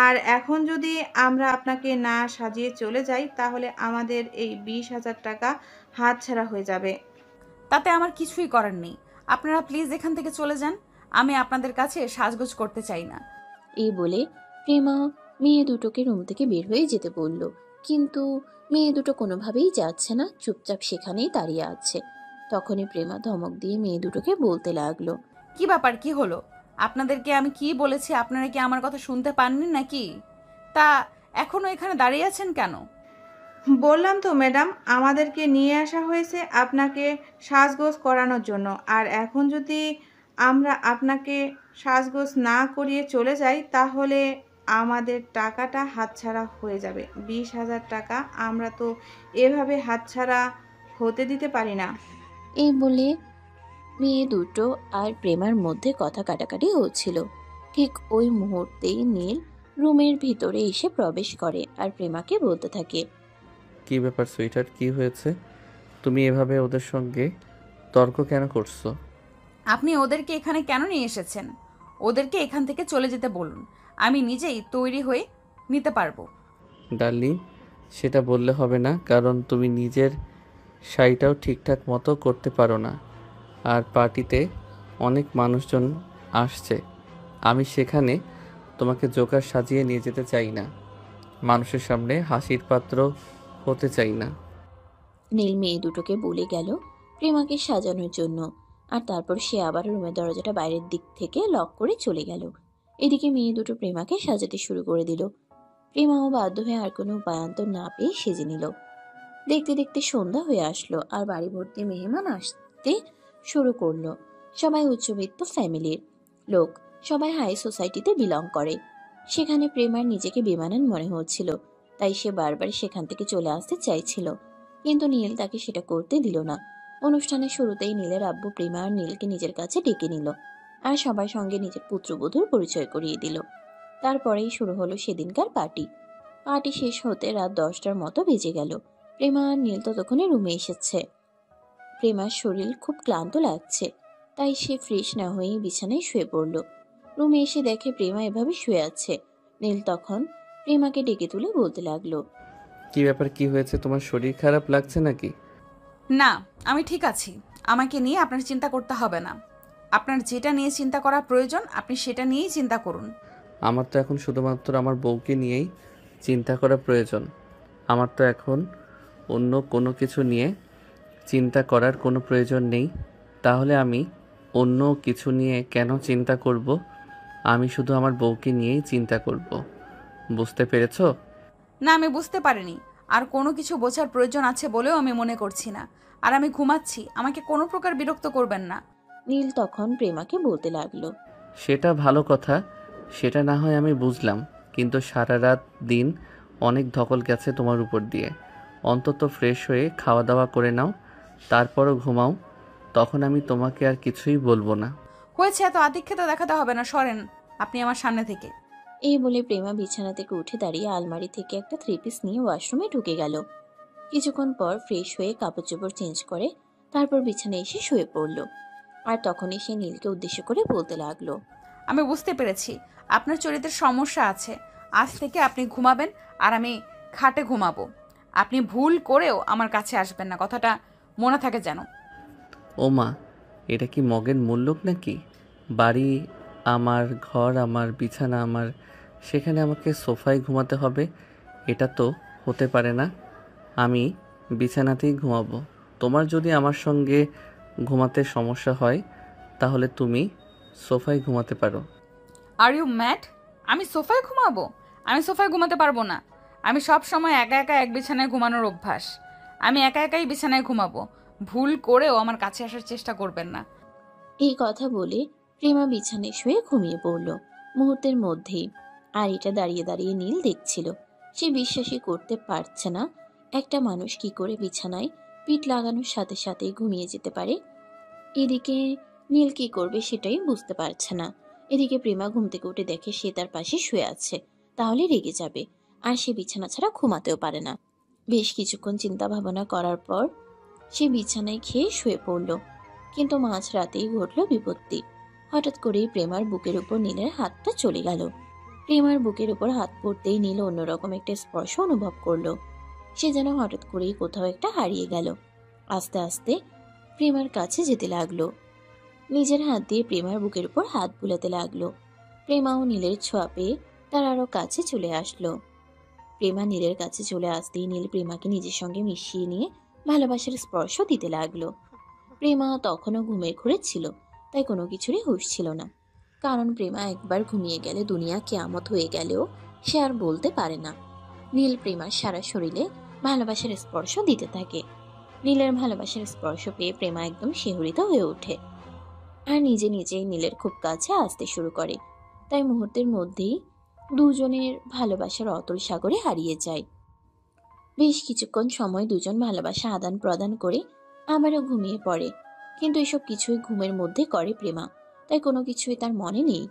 আর এখন যদি আমরা আপনাকে না সাজিয়ে চলে যাই তাহলে আমাদের এই 20,000 টাকা হাতছাড়া হয়ে যাবে। তাতে আমার কিছুই করার নেই। আপনারা প্লিজ এখান থেকে চলে যান। আমি আপনাদের কাছে সাজগোজ করতে চাই না। এই বলে প্রেমা মেয়ে দুটোকে রুম থেকে বের হয়ে যেতে বলল, কিন্তু মেয়ে দুটো কোনোভাবেই যাচ্ছে না, চুপচাপ সেখানেই দাঁড়িয়ে আছে। তখনই প্রেমা ধমক দিয়ে মেয়ে দুটোকে বলতে লাগলো, কি ব্যাপার, কি হলো? আপনাদেরকে আমি কি বলেছি? আপনারা কি আমার কথা শুনতে পাননি নাকি? তা এখনো এখানে দাঁড়িয়ে আছেন কেন? বললাম তো ম্যাডাম, আমাদেরকে নিয়ে আসা হয়েছে আপনাকে সাজগোজ করানোর জন্য। আর এখন যদি আমরা আপনাকে সাজগোজ না করিয়ে চলে যাই তাহলে আমাদের টাকাটা হাতছাড়া হয়ে যাবে। 20,000 টাকা আমরা তো এভাবে হাতছাড়া হতে দিতে পারি না। এই বলে মেয়ে দুটো আর প্রেমার মধ্যে কথা কাটাকাটি হচ্ছিল। ঠিক ওই মুহূর্তেই নীল রুমের ভিতরে এসে প্রবেশ করে আর প্রেমাকে বলতে থাকে, কি ব্যাপার সুইটার, কি হয়েছে? তুমি এভাবে ওদের সঙ্গে তর্ক কেন করছো? আপনি ওদেরকে এখানে কেন নিয়ে এসেছেন? ওদেরকে এখান থেকে চলে যেতে বলুন, আমি নিজেই তৈরি হয়ে নিতে পারবো। ডার্লিং, সেটা বললে হবে না, কারণ তুমি নিজের শাড়িটাও ঠিকঠাক মতো করতে পারো না। আর পার্টিতে অনেক মানুষজন আসছে, আমি সেখানে তোমাকে জোকার সাজিয়ে নিয়ে যেতে চাই না, মানুষের সামনে হাসির পাত্র হতে চাই না। নীল মেয়ে দুটোকে বলে গেল প্রেমাকে সাজানোর জন্য, আর তারপর সে আবার রুমের দরজাটা বাইরের দিক থেকে লক করে চলে গেল। এদিকে মেয়ে দুটো প্রেমাকে সাজাতে শুরু করে দিল। প্রেমাও বাধ্য হয়ে আর কোনো উপায়ান্তর না পেয়ে সেজে নিল। দেখতে দেখতে সন্ধ্যা হয়ে আসলো আর বাড়ি ভর্তি মেহমান আসতে শুরু করলো। সবাই উচ্চবিত্ত ফ্যামিলির লোক, সবাই হাই সোসাইটিতে বিলং করে। সেখানে প্রেমার নিজেকে বেমানান মনে হচ্ছিল, তাই সে বারবার সেখান থেকে চলে আসতে চাইছিল, কিন্তু নীল তাকে সেটা করতে দিল না। অনুষ্ঠানের শুরুতেই নীলের আব্বু প্রেমা আর নীলকে নিজের কাছে ডেকে নিল আর সবার সঙ্গে নিজের পুত্রবধূর পরিচয় করিয়ে দিল। তারপরেই শুরু হলো সেদিনকার পার্টি। পার্টি শেষ হতে রাত 10টার মতো বেজে গেল। প্রেমা আর নীল ততক্ষণে রুমে এসেছে। প্রেমার শরীর খুব ক্লান্ত লাগছে, তাই সে ফ্রেশ না হয়েই বিছানায় শুয়ে পড়ল। রুমে এসে দেখে প্রেমা এভাবে শুয়ে আছে। নীল তখন প্রেমাকে ডেকে তুলে বলতে লাগলো, কি ব্যাপার, কি হয়েছে? তোমার শরীর খারাপ লাগছে নাকি? না, আমি ঠিক আছি। আমাকে নিয়ে আপনার চিন্তা করতে হবে না। আপনার যেটা নিয়ে চিন্তা করা প্রয়োজন আপনি সেটা নিয়েই চিন্তা করুন। আমার তো এখন শুধুমাত্র আমার বউকে নিয়েই চিন্তা করা প্রয়োজন। আমার তো এখন অন্য কোনো কিছু নিয়ে চিন্তা করার কোনো প্রয়োজন নেই। তাহলে আমি অন্য কিছু নিয়ে কেন চিন্তা করব? আমি শুধু আমার বউকে নিয়েই চিন্তা করব। বুঝতে পেরেছো? না, আমি বুঝতে পারিনি। আর কোনো কিছু বোঝার প্রয়োজন আছে বলেও আমি মনে করছি না। আর আমি ঘুমাচ্ছি, আমাকে কোনো প্রকার বিরক্ত করবেন না। নীল তখন প্রেমাকে বলতে লাগলো, সেটা ভালো কথা, সেটা না হয় আমি বুঝলাম, কিন্তু সারা রাত দিন অনেক ধকল গেছে তোমার উপর দিয়ে। অন্তত ফ্রেশ হয়ে খাওয়া দাওয়া করে নাও, তারপরও ঘুমাও, তখন আমি তোমাকে আর কিছুই বলবো না। হয়েছে, এত আতিক্ষেতা দেখাতে হবে না, সরেন আপনি আমার সামনে থেকে। এই বলে প্রেমা বিছানা থেকে উঠে দাঁড়িয়ে আলমারি থেকে একটা 3 পিস নিয়ে ওয়াশরুমে ঢুকে গেল। কিছুক্ষণ পর ফ্রেশ হয়ে কাপড় চোপড় চেঞ্জ করে তারপর বিছানায় এসে শুয়ে পড়ল। আর তখনই সে নীলকে উদ্দেশ্য করে বলতে লাগলো, আমি বুঝতে পেরেছি আপনার চরিত্রের সমস্যা আছে। আজ থেকে আপনি ঘুমাবেন আর আমি খাটে ঘুমাবো। আপনি ভুল করেও আমার কাছে আসবেন না, কথাটা মনে থাকে যেন। ও মা, এটা কি মগের মুল্লুক নাকি? বাড়ি আমার, ঘর আমার, বিছানা আমার, সেখানে আমাকে সোফায় ঘুমাতে হবে? এটা তো হতে পারে না। আমি বিছানাতেই ঘুমাবো। তোমার যদি আমার সঙ্গে ঘুমাতে সমস্যা হয় তাহলে তুমি সোফায় ঘুমাতে পারো। Are you mad? আমি সোফায় ঘুমাবো? আমি সোফায় ঘুমাতে পারবো না। আমি সব সময় একা একা এক বিছানায় ঘুমানোর অভ্যাস। আমি একা একাই বিছানায় ঘুমাবো। ভুল করেও আমার কাছে আসার চেষ্টা করবেন না। এই কথা বলে প্রেমা বিছানায় শুয়ে ঘুমিয়ে পড়ল মুহূর্তের মধ্যেই। আর এটা দাঁড়িয়ে দাঁড়িয়ে নীল দেখছিল। সে বিশ্বাসই করতে পারছে না একটা মানুষ কি করে বিছানায় পিঠ লাগানোর সাথে সাথে ঘুমিয়ে যেতে পারে। এদিকে নীল কি করবে সেটাই বুঝতে পারছে না। এদিকে প্রেমা ঘুম থেকে উঠে দেখে সে তার পাশে শুয়ে আছে, তাহলে রেগে যাবে, আর সে বিছানা ছাড়া ঘুমাতেও পারে না। বেশ কিছুক্ষণ চিন্তা ভাবনা করার পর সে বিছানায় খেয়ে শুয়ে পড়ল। কিন্তু মাঝ রাতেই ঘটল বিপত্তি। হঠাৎ করেই প্রেমার বুকের উপর নীলের হাতটা চলে গেল। প্রেমার বুকের উপর হাত পড়তেই নীল অন্যরকম একটা স্পর্শ অনুভব করলো। সে যেন হঠাৎ করেই কোথাও একটা হারিয়ে গেল। আস্তে আস্তে প্রেমার কাছে যেতে লাগলো। নিজের হাত দিয়ে প্রেমার বুকের উপর হাত বুলাতে লাগলো। প্রেমাও নীলের ছোঁয়া পেয়ে তার আরো কাছে চলে আসলো। প্রেমা নীলের কাছে চলে আসতেই নীল প্রেমাকে নিজের সঙ্গে মিশিয়ে নিয়ে ভালোবাসার স্পর্শ দিতে লাগলো। প্রেমা তখনও ঘুমের ঘোরে ছিল, তাই কোনো কিছুরই হুঁশ ছিল না। কারণ প্রেমা একবার ঘুমিয়ে গেলে দুনিয়া কেয়ামত হয়ে গেলেও সে আর বলতে পারে না। নীল প্রেমার সারা শরীরে ভালোবাসার স্পর্শ দিতে থাকে। নীলের ভালোবাসার স্পর্শ পেয়ে প্রেমা একদম শিহরিত হয়ে ওঠে আর নিজে নিজেই নীলের খুব কাছে আসতে শুরু করে। তাই মুহূর্তের মধ্যেই দুজনের ভালোবাসার অতল সাগরে হারিয়ে যায়। বেশ কিছুক্ষণ সময় দুজন ভালোবাসা আদান প্রদান করে আবারও ঘুমিয়ে পড়ে। কিন্তু এসব কিছুই ঘুমের মধ্যে করে প্রেমা, তাই কোনো কিছুই তার মনে নেই।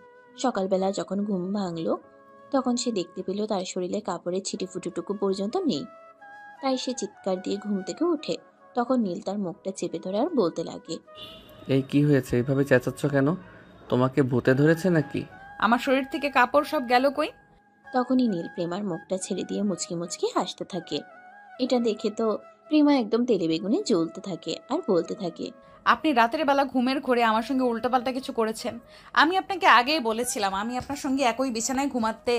সকালবেলা যখন ঘুম ভাঙলো তখন সে দেখতে পেল তার শরীরে কাপড়ের ছিটিফুটিটুকু পর্যন্ত নেই। তাই সে চিৎকার দিয়ে ঘুম থেকে ওঠে। তখন নীল তার মুখটা চেপে ধরে আর বলতে লাগে, এই কি হয়েছে? এইভাবে চেঁচাচ্ছ কেন? তোমাকে ভূতে ধরেছে নাকি? আমার শরীর থেকে কাপড় সব গেল কই? তখনই নীল প্রেমার মুখটা ছেড়ে দিয়ে মুচকি মুচকি হাসতে থাকে। এটা দেখে তো প্রেমা একদম তেলে বেগুনে জ্বলতে থাকে আর বলতে থাকে, আপনি রাতের বেলা ঘুমের ঘোরে আমার সঙ্গে উল্টোপাল্টা কিছু করেছেন। আমি আপনাকে আগেই বলেছিলাম আমি আপনার সঙ্গে একই বিছানায় ঘুমাতে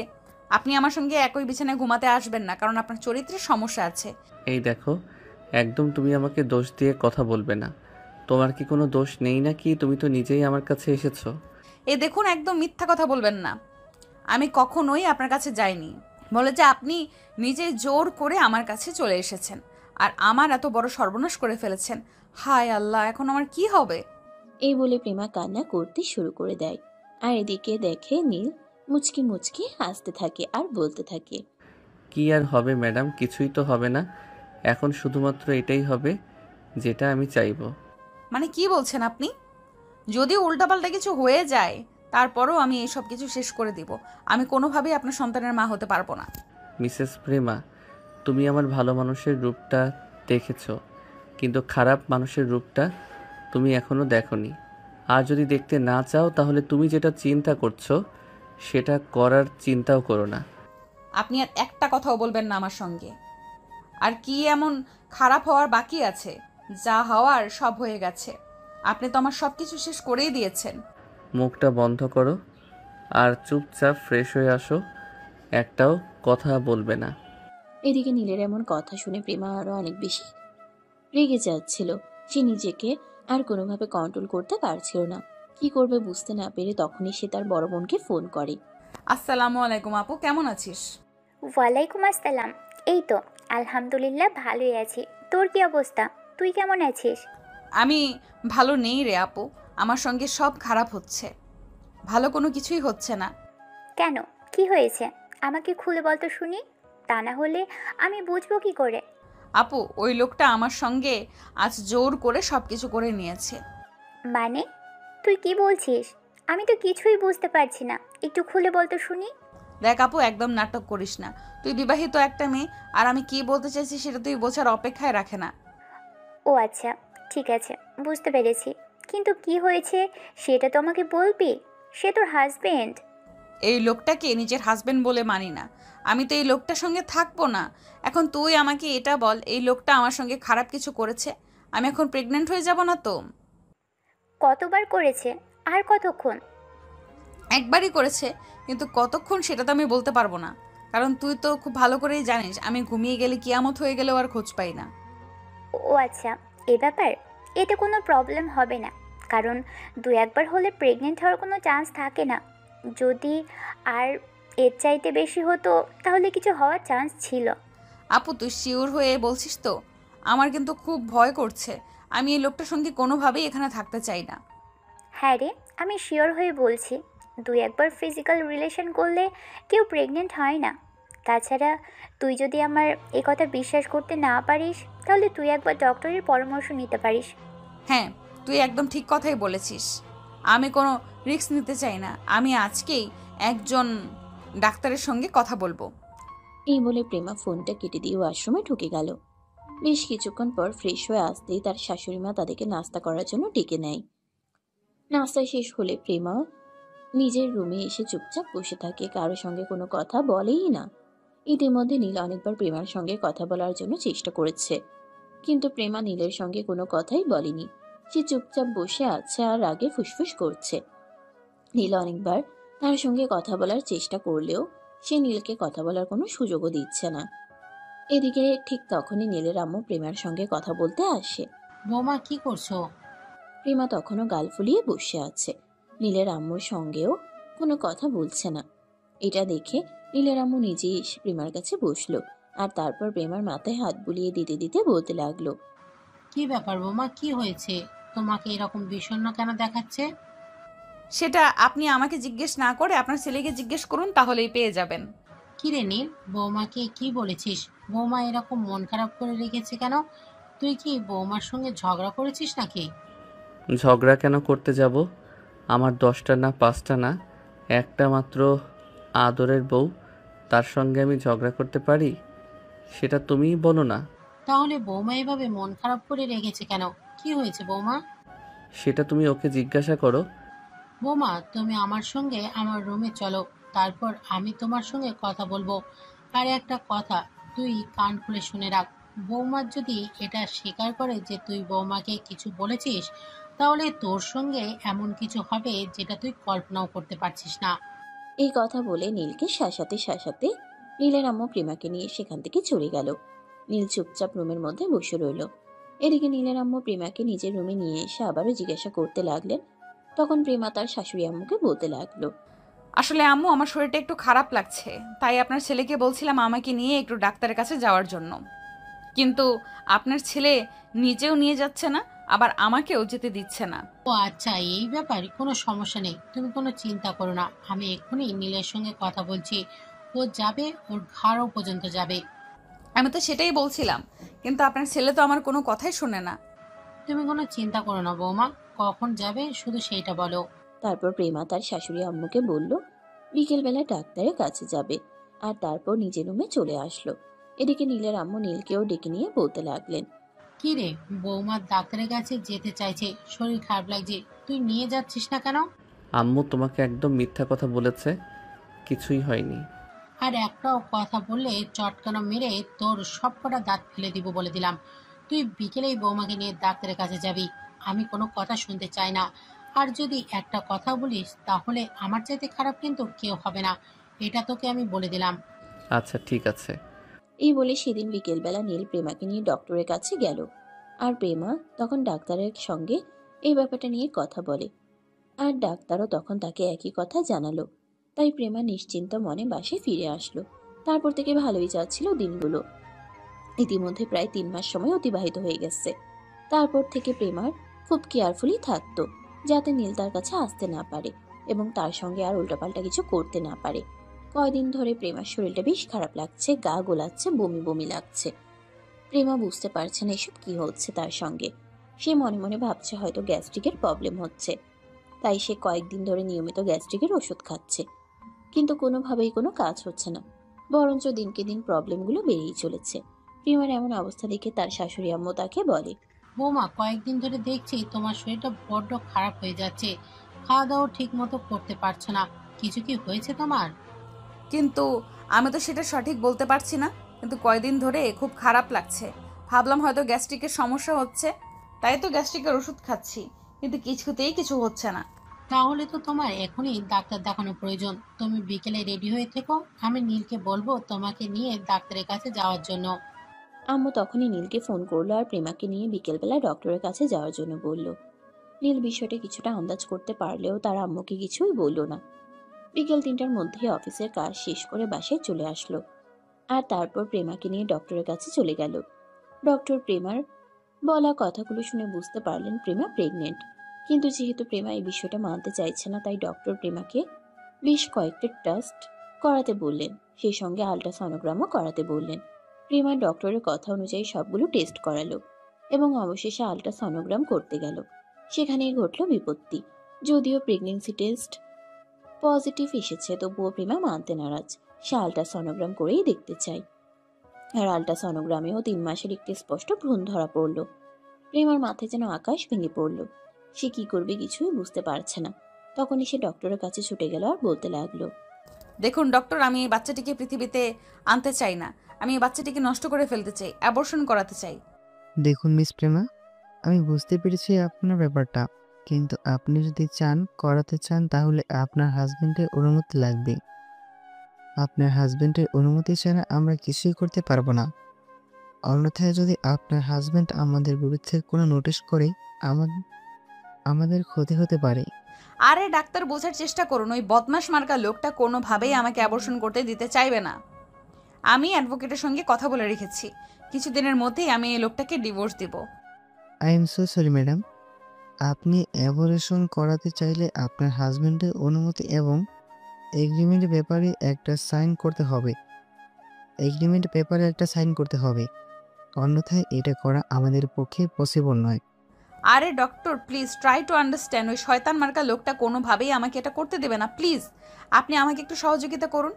আপনি আমার সঙ্গে একই বিছানায় ঘুমাতে আসবেন না, কারণ আপনার চরিত্রের সমস্যা আছে। এই দেখো, একদম তুমি আমাকে দোষ দিয়ে কথা বলবে না। তোমার কি কোনো দোষ নেই নাকি? তুমি তো নিজেই আমার কাছে এসেছো। এ দেখুন, একদম মিথ্যা কথা বলবেন না। আমি কখনোই আপনার কাছে যাইনি। বলে যে আপনি নিজে জোর করে আমার কাছে চলে এসেছেন আর আমার এত বড় সর্বনাশ করে ফেলেছেন। হায় আল্লাহ, এখন আমার কি হবে? এই বলে প্রেমা কান্না করতে শুরু করে দেয়। আর এদিকে দেখে নীল মুচকি মুচকি হাসতে থাকে আর বলতে থাকে, কি আর হবে ম্যাডাম? কিছুই তো হবে না। এখন শুধুমাত্র এটাই হবে যেটা আমি চাইবো। মানে কি বলছেন আপনি? যদি উল্টাপাল্টা কিছু হয়ে যায় তারপরও আমি এইসব কিছু শেষ করে দিব। আমি কোনোভাবেই আপনার সন্তানের মা হতে পারবো না। মিসেস প্রেমা, তুমি আমার ভালো মানুষের রূপটা দেখেছো, কিন্তু খারাপ মানুষের রূপটা তুমি এখনো দেখোনি। আর যদি দেখতে না চাও তাহলে তুমি যেটা চিন্তা করছো সেটা করার চিন্তাও করো না। আপনি আর একটা কথাও বলবেন না আমার সঙ্গে। আর কি এমন খারাপ হওয়ার বাকি আছে? যা হওয়ার সব হয়ে গেছে। আপনি তো আমার সব কিছু শেষ করেই দিয়েছেন। মুখটা বন্ধ করো আর চুপচাপ ফ্রেশ হয়ে আসো। একটাও কথা বলবে না। এদিকে নীলের এমন কথা শুনে প্রেমা আরো অনেক বেশি রেগে যাচ্ছিল। সে নিজেকে আর কোনোভাবে কন্ট্রোল করতে পারছিল না। কি করবে বুঝতে না পেরে তখনই সে তার বড় বোনকে ফোন করে। আসসালামু আলাইকুম আপু, কেমন আছিস? ওয়ালাইকুম আসসালাম। এই তো আলহামদুলিল্লাহ ভালোই আছি। তোর কি অবস্থা? তুই কেমন আছিস? আমি ভালো নেই রে আপু। আমার সঙ্গে সব খারাপ হচ্ছে, ভালো কোনো কিছুই হচ্ছে না। কেন, কি হয়েছে? আমাকে খুলে বল তো শুনি, তা না হলে আমি বুঝবো কি করে। আপু, ওই লোকটা আমার সঙ্গে আজ জোর করে সব কিছু করে নিয়েছে। মানে তুই কি বলছিস? আমি তো কিছুই বুঝতে পারছি না, একটু খুলে বল তো শুনি। দেখ আপু, একদম নাটক করিস না। তুই বিবাহিত একটা মেয়ে, আর আমি কি বলতে চাইছি সেটা তুই বোঝার অপেক্ষায় রাখে না। ও আচ্ছা, ঠিক আছে, বুঝতে পেরেছি। কিন্তু কি হয়েছে সেটা তো আমাকে বলবি। সে তোর হাজবেন্ড। এই লোকটাকে নিজের হাজবেন্ড বলে মানি না। আমি তো এই লোকটার সঙ্গে থাকবো না। এখন তুই আমাকে এটা বল, এই লোকটা আমার সঙ্গে খারাপ কিছু করেছে? আমি এখন প্রেগনেন্ট হয়ে যাব না তো? কতবার করেছে আর কতক্ষণ? একবারই করেছে, কিন্তু কতক্ষণ সেটা তো আমি বলতে পারবো না। কারণ তুই তো খুব ভালো করেই জানিস আমি ঘুমিয়ে গেলে কিয়ামত হয়ে গেলেও আর খোঁজ পাই না। ও আচ্ছা, এ ব্যাপার। এতে কোনো প্রবলেম হবে না, কারণ দু একবার হলে প্রেগনেন্ট হওয়ার কোনো চান্স থাকে না। যদি আর এর চাইতে বেশি হতো তাহলে কিছু হওয়ার চান্স ছিল। আপু, তুই শিওর হয়ে বলছিস তো? আমার কিন্তু খুব ভয় করছে। আমি এই লোকটার সঙ্গে কোনোভাবেই এখানে থাকতে চাই না। হ্যাঁ রে, আমি শিওর হয়ে বলছি, দুই একবার ফিজিক্যাল রিলেশন করলে কেউ প্রেগনেন্ট হয় না। তাছাড়া তুই যদি আমার এ কথা বিশ্বাস করতে না পারিস তাহলে তুই একবার ডক্টরের পরামর্শ নিতে পারিস। হ্যাঁ, তুই একদম ঠিক কথাই বলেছিস। আমি কোনো রিস্ক নিতে চাই না। আমি আজকেই একজন ডাক্তারের সঙ্গে কথা বলবো। এই বলে প্রেমা ফোনটা কেটে দিয়ে ওয়াশরুমে ঢুকে গেল। বেশ কিছুক্ষণ পর ফ্রেশ হয়ে আসতেই তার শাশুড়ি মা তাদেরকে নাস্তা করার জন্য ডেকে নেয়। নাস্তা শেষ হলে প্রেমা নিজের রুমে এসে চুপচাপ বসে থাকে, কারো সঙ্গে কোনো কথা বলেই না। ইতিমধ্যে নীল অনেকবার প্রেমার সঙ্গে কথা বলার জন্য চেষ্টা করেছে, কিন্তু প্রেমা নীলের সঙ্গে কোনো কথাই বলেনি। সে চুপচাপ বসে আছে আর রাগে ফুসফুস করছে। নীল অনেকবার তার সঙ্গে কথা বলার চেষ্টা করলেও সে নীলকে কথা বলার কোনো সুযোগও দিচ্ছে না। এদিকে ঠিক তখনই নীলের আম্মু প্রেমার সঙ্গে কথা বলতে আসে। বৌমা কি করছো? প্রেমা তখনও গাল ফুলিয়ে বসে আছে, নীলের আম্মুর সঙ্গেও কোনো কথা বলছে না। এটা দেখে নীলের আম্মু নিজেই এসে প্রেমার কাছে বসলো আর তারপর প্রেমার মাথায় হাত বুলিয়ে দিতে দিতে বলতে লাগলো, কি ব্যাপার বৌমা, কি হয়েছে? তোমাকে এরকম বিষণ্ণ কেন দেখাচ্ছে? সেটা আপনি আমাকে জিজ্ঞেস না করে আপনার ছেলেকে জিজ্ঞেস করুন, তাহলেই পেয়ে যাবেন। কি রে নীল, বৌমাকে কি বলেছিস? বৌমা এরকম মন খারাপ করে রেখেছে কেন? তুই কি বৌমার সঙ্গে ঝগড়া করেছিস নাকি? ঝগড়া কেন করতে যাব? আমার 10টা না 5টা না, একটা মাত্র আদরের বউ, তার সঙ্গে আমি ঝগড়া করতে পারি? সেটা তুমিই বলো না। তাহলে বৌমা এভাবে মন খারাপ করে রেখেছে কেন? কি হয়েছে বৌমা? সেটা তুমি ওকে জিজ্ঞাসা করো। বৌমা, তুমি আমার সঙ্গে আমার রুমে চলো, তারপর আমি তোমার সঙ্গে কথা বলবো। আর একটা কথা তুই কান খুলে শুনে রাখ, বৌমা যদি এটা স্বীকার করে যে তুই বৌমাকে কিছু বলেছিস, তাহলে তোর সঙ্গে এমন কিছু হবে যেটা তুই কল্পনাও করতে পারছিস না। এই কথা বলে নীলকে শাসাতে শাসাতে নীলের আম্মু প্রেমাকে নিয়ে সেখান থেকে চলে গেল। নীল চুপচাপ রুমের মধ্যে বসে রইল। এদিকে নীলের আম্মু প্রেমাকে নিজের রুমে নিয়ে এসে আবারও জিজ্ঞাসা করতে লাগলেন। তখন প্রেমা তার শাশুড়ি আম্মুকে বলতে লাগলো, আসলে আম্মু, আমার শরীরটা একটু খারাপ লাগছে, তাই আপনার ছেলেকে বলছিলাম আমাকে নিয়ে একটু ডাক্তারের কাছে যাওয়ার জন্য। কিন্তু আপনার ছেলে নিজেও নিয়ে যাচ্ছে না, আবার আমাকেও যেতে দিচ্ছে না। ও আচ্ছা, এই ব্যাপার, কোনো সমস্যা নেই, তুমি কোনো চিন্তা করো না। আমি এক্ষুনি নীলের সঙ্গে কথা বলছি, ও যাবে, ওর ঘাড়ও পর্যন্ত যাবে। আমি তো সেটাই বলছিলাম, কিন্তু আপনার ছেলে তো আমার কোনো কথাই শোনে না। তুমি কোনো চিন্তা করো না বৌমা, কখন যাবে শুধু সেইটা বলো। তারপর প্রেমা তার শাশুড়ি আম্মুকে বলল বিকেলবেলা ডাক্তারের কাছে যাবে, আর তারপর নিজের রুমে চলে আসলো। এদিকে নীলের আম্মু নীলকেও ডেকে নিয়ে বলতে লাগলেন, কি রে, বৌমা ডাক্তারের কাছে যেতে চাইছে, শরীর খারাপ লাগছে, তুই নিয়ে যাচ্ছিস না কেন? আম্মু তোমাকে একদম মিথ্যা কথা বলেছে, কিছুই হয়নি। আর একটাও কথা বললে চটকানো মেরে তোর সব কটা দাঁত ফেলে দিব বলে দিলাম। তুই বিকেলেই বৌমাকে নিয়ে ডাক্তারের কাছে যাবি, আমি কোনো কথা শুনতে চাই না। আর যদি একটা কথা বলিস তাহলে আমার চাইতে খারাপ কিন্তু কেউ হবে না, এটা তোকে আমি বলে দিলাম। আচ্ছা ঠিক আছে। এই বলে সেদিন বিকেলবেলা নীল প্রেমাকে নিয়ে ডক্টরের কাছে গেল। আর প্রেমা তখন ডাক্তারের সঙ্গে এই ব্যাপারটা নিয়ে কথা বলে, আর ডাক্তারও তখন তাকে একই কথা জানালো। তাই প্রেমা নিশ্চিন্ত মনে বাসায় ফিরে আসলো। তারপর থেকে ভালোই যাচ্ছিল দিনগুলো। ইতিমধ্যে প্রায় 3 মাস সময় অতিবাহিত হয়ে গেছে। তারপর থেকে প্রেমার খুব কেয়ারফুলি থাকতো, যাতে নীল তার কাছে আসতে না পারে এবং তার সঙ্গে আর উল্টাপাল্টা কিছু করতে না পারে। কয়দিন ধরে প্রেমার শরীরটা বেশ খারাপ লাগছে, গা গোলাচ্ছে, বমি বমি লাগছে। প্রেমা বুঝতে পারছে না এসব কি হচ্ছে তার সঙ্গে। সে মনে মনে ভাবছে হয়তো গ্যাস্ট্রিকের প্রবলেম হচ্ছে, তাই সে কয়েকদিন ধরে নিয়মিত গ্যাস্ট্রিকের ওষুধ খাচ্ছে। কিন্তু কোনোভাবেই কোনো কাজ হচ্ছে না, বরঞ্চ দিনকে দিন প্রবলেমগুলো বেড়েই চলেছে। প্রেমার এমন অবস্থা দেখে তার শাশুড়ি আম্মু তাকে বলে, বৌমা, কয়েকদিন ধরে দেখছি তোমার শরীরটা বড্ড খারাপ হয়ে যাচ্ছে, খাওয়া দাওয়া ঠিক মতো করতে পারছো না, কিছু কি হয়েছে তোমার? কিন্তু আমি তো সেটা সঠিক বলতে পারছি না, কিন্তু কয়দিন ধরে খুব খারাপ লাগছে। ভাবলাম হয়তো গ্যাস্ট্রিকের সমস্যা হচ্ছে, তাই তো গ্যাস্ট্রিকের ওষুধ খাচ্ছি, কিন্তু কিছুতেই কিছু হচ্ছে না। তাহলে তো তোমার এখনই ডাক্তার দেখানো প্রয়োজন। তুমি বিকেলে রেডি হয়ে থেকো, আমি নীলকে বলবো তোমাকে নিয়ে ডাক্তারের কাছে যাওয়ার জন্য। আম্মু তখনই নীলকে ফোন করলো আর প্রেমাকে নিয়ে বিকেলবেলা ডক্টরের কাছে যাওয়ার জন্য বলল। নীল বিষয়টা কিছুটা আন্দাজ করতে পারলেও তার আম্মুকে কিছুই বলল না। বিকেল 3টার মধ্যে অফিসের কাজ শেষ করে বাসায় চলে আসলো, আর তারপর প্রেমাকে নিয়ে ডক্টরের কাছে চলে গেল। ডক্টর প্রেমার বলা কথাগুলো শুনে বুঝতে পারলেন প্রেমা প্রেগনেন্ট। কিন্তু যেহেতু প্রেমা এই বিষয়টা মানতে চাইছে না, তাই ডক্টর প্রেমাকে বেশ কয়েকটা টেস্ট করাতে বললেন, সেই সঙ্গে আল্ট্রাসনোগ্রামও করাতে বললেন। প্রেমা ডক্টরের কথা অনুযায়ী সবগুলো টেস্ট করালো এবং অবশেষে আল্ট্রাসনোগ্রাম করতে গেল। সেখানেই ঘটল বিপত্তি। যদিও প্রেগনেন্সি টেস্ট পজিটিভ এসেছে, তবুও প্রেমা মানতে নারাজ। সে আল্ট্রাসনোগ্রাম করেই দেখতে চায়। আর আল্ট্রাসনোগ্রামেও 3 মাসের একটি স্পষ্ট ভ্রূণ ধরা পড়ল। প্রেমার মাথায় যেন আকাশ ভেঙে পড়ল। সে কি করবে কিছুই বুঝতে পারছে না। তখনই সে ডক্টরের কাছে ছুটে গেল আর বলতে লাগলো, দেখুন ডক্টর, আমি এই বাচ্চাটিকে পৃথিবীতে আনতে চাই না। আমি এই বাচ্চাটিকে নষ্ট করে ফেলতে চাই, অ্যাবর্শন করাতে চাই। দেখুন মিস প্রেমা, আমি বুঝতে পেরেছি আপনার ব্যাপারটা, কিন্তু আপনি যদি করাতে চান তাহলে আপনার হাজবেন্ডের অনুমতি লাগবে। আপনার হাজবেন্ডের অনুমতি ছাড়া আমরা কিছুই করতে পারবো না। অন্যথায় যদি আপনার হাজবেন্ড আমাদের বিরুদ্ধে কোনো নোটিশ করে আমাদের আমাদের ক্ষতি হতে পারে। আরে ডাক্তার, বোঝার চেষ্টা করুন, ওই বদমাস মার্কা লোকটা কোনোভাবেই আমাকে অ্যাবর্শন করতে দিতে চাইবে না। আমি অ্যাডভোকেটের সঙ্গে কথা বলে রেখেছি, কিছুদিনের মধ্যেই আমি এই লোকটাকে ডিভোর্স দিব। I am so sorry madam. আপনি অ্যাবর্শন করাতে চাইলে আপনার হাজবেন্ডের অনুমতি এবং এগ্রিমেন্টের ব্যাপারে একটা সাইন করতে হবে। অন্যথায় এটা করা আমাদের পক্ষে পসিবল নয়। আরে doctor, please try to understand, ওই শয়তান মার্কা লোকটা কোনোভাবেই আমাকে এটা করতে দেবে না। প্লিজ আপনি আমাকে একটু সহযোগিতা করুন।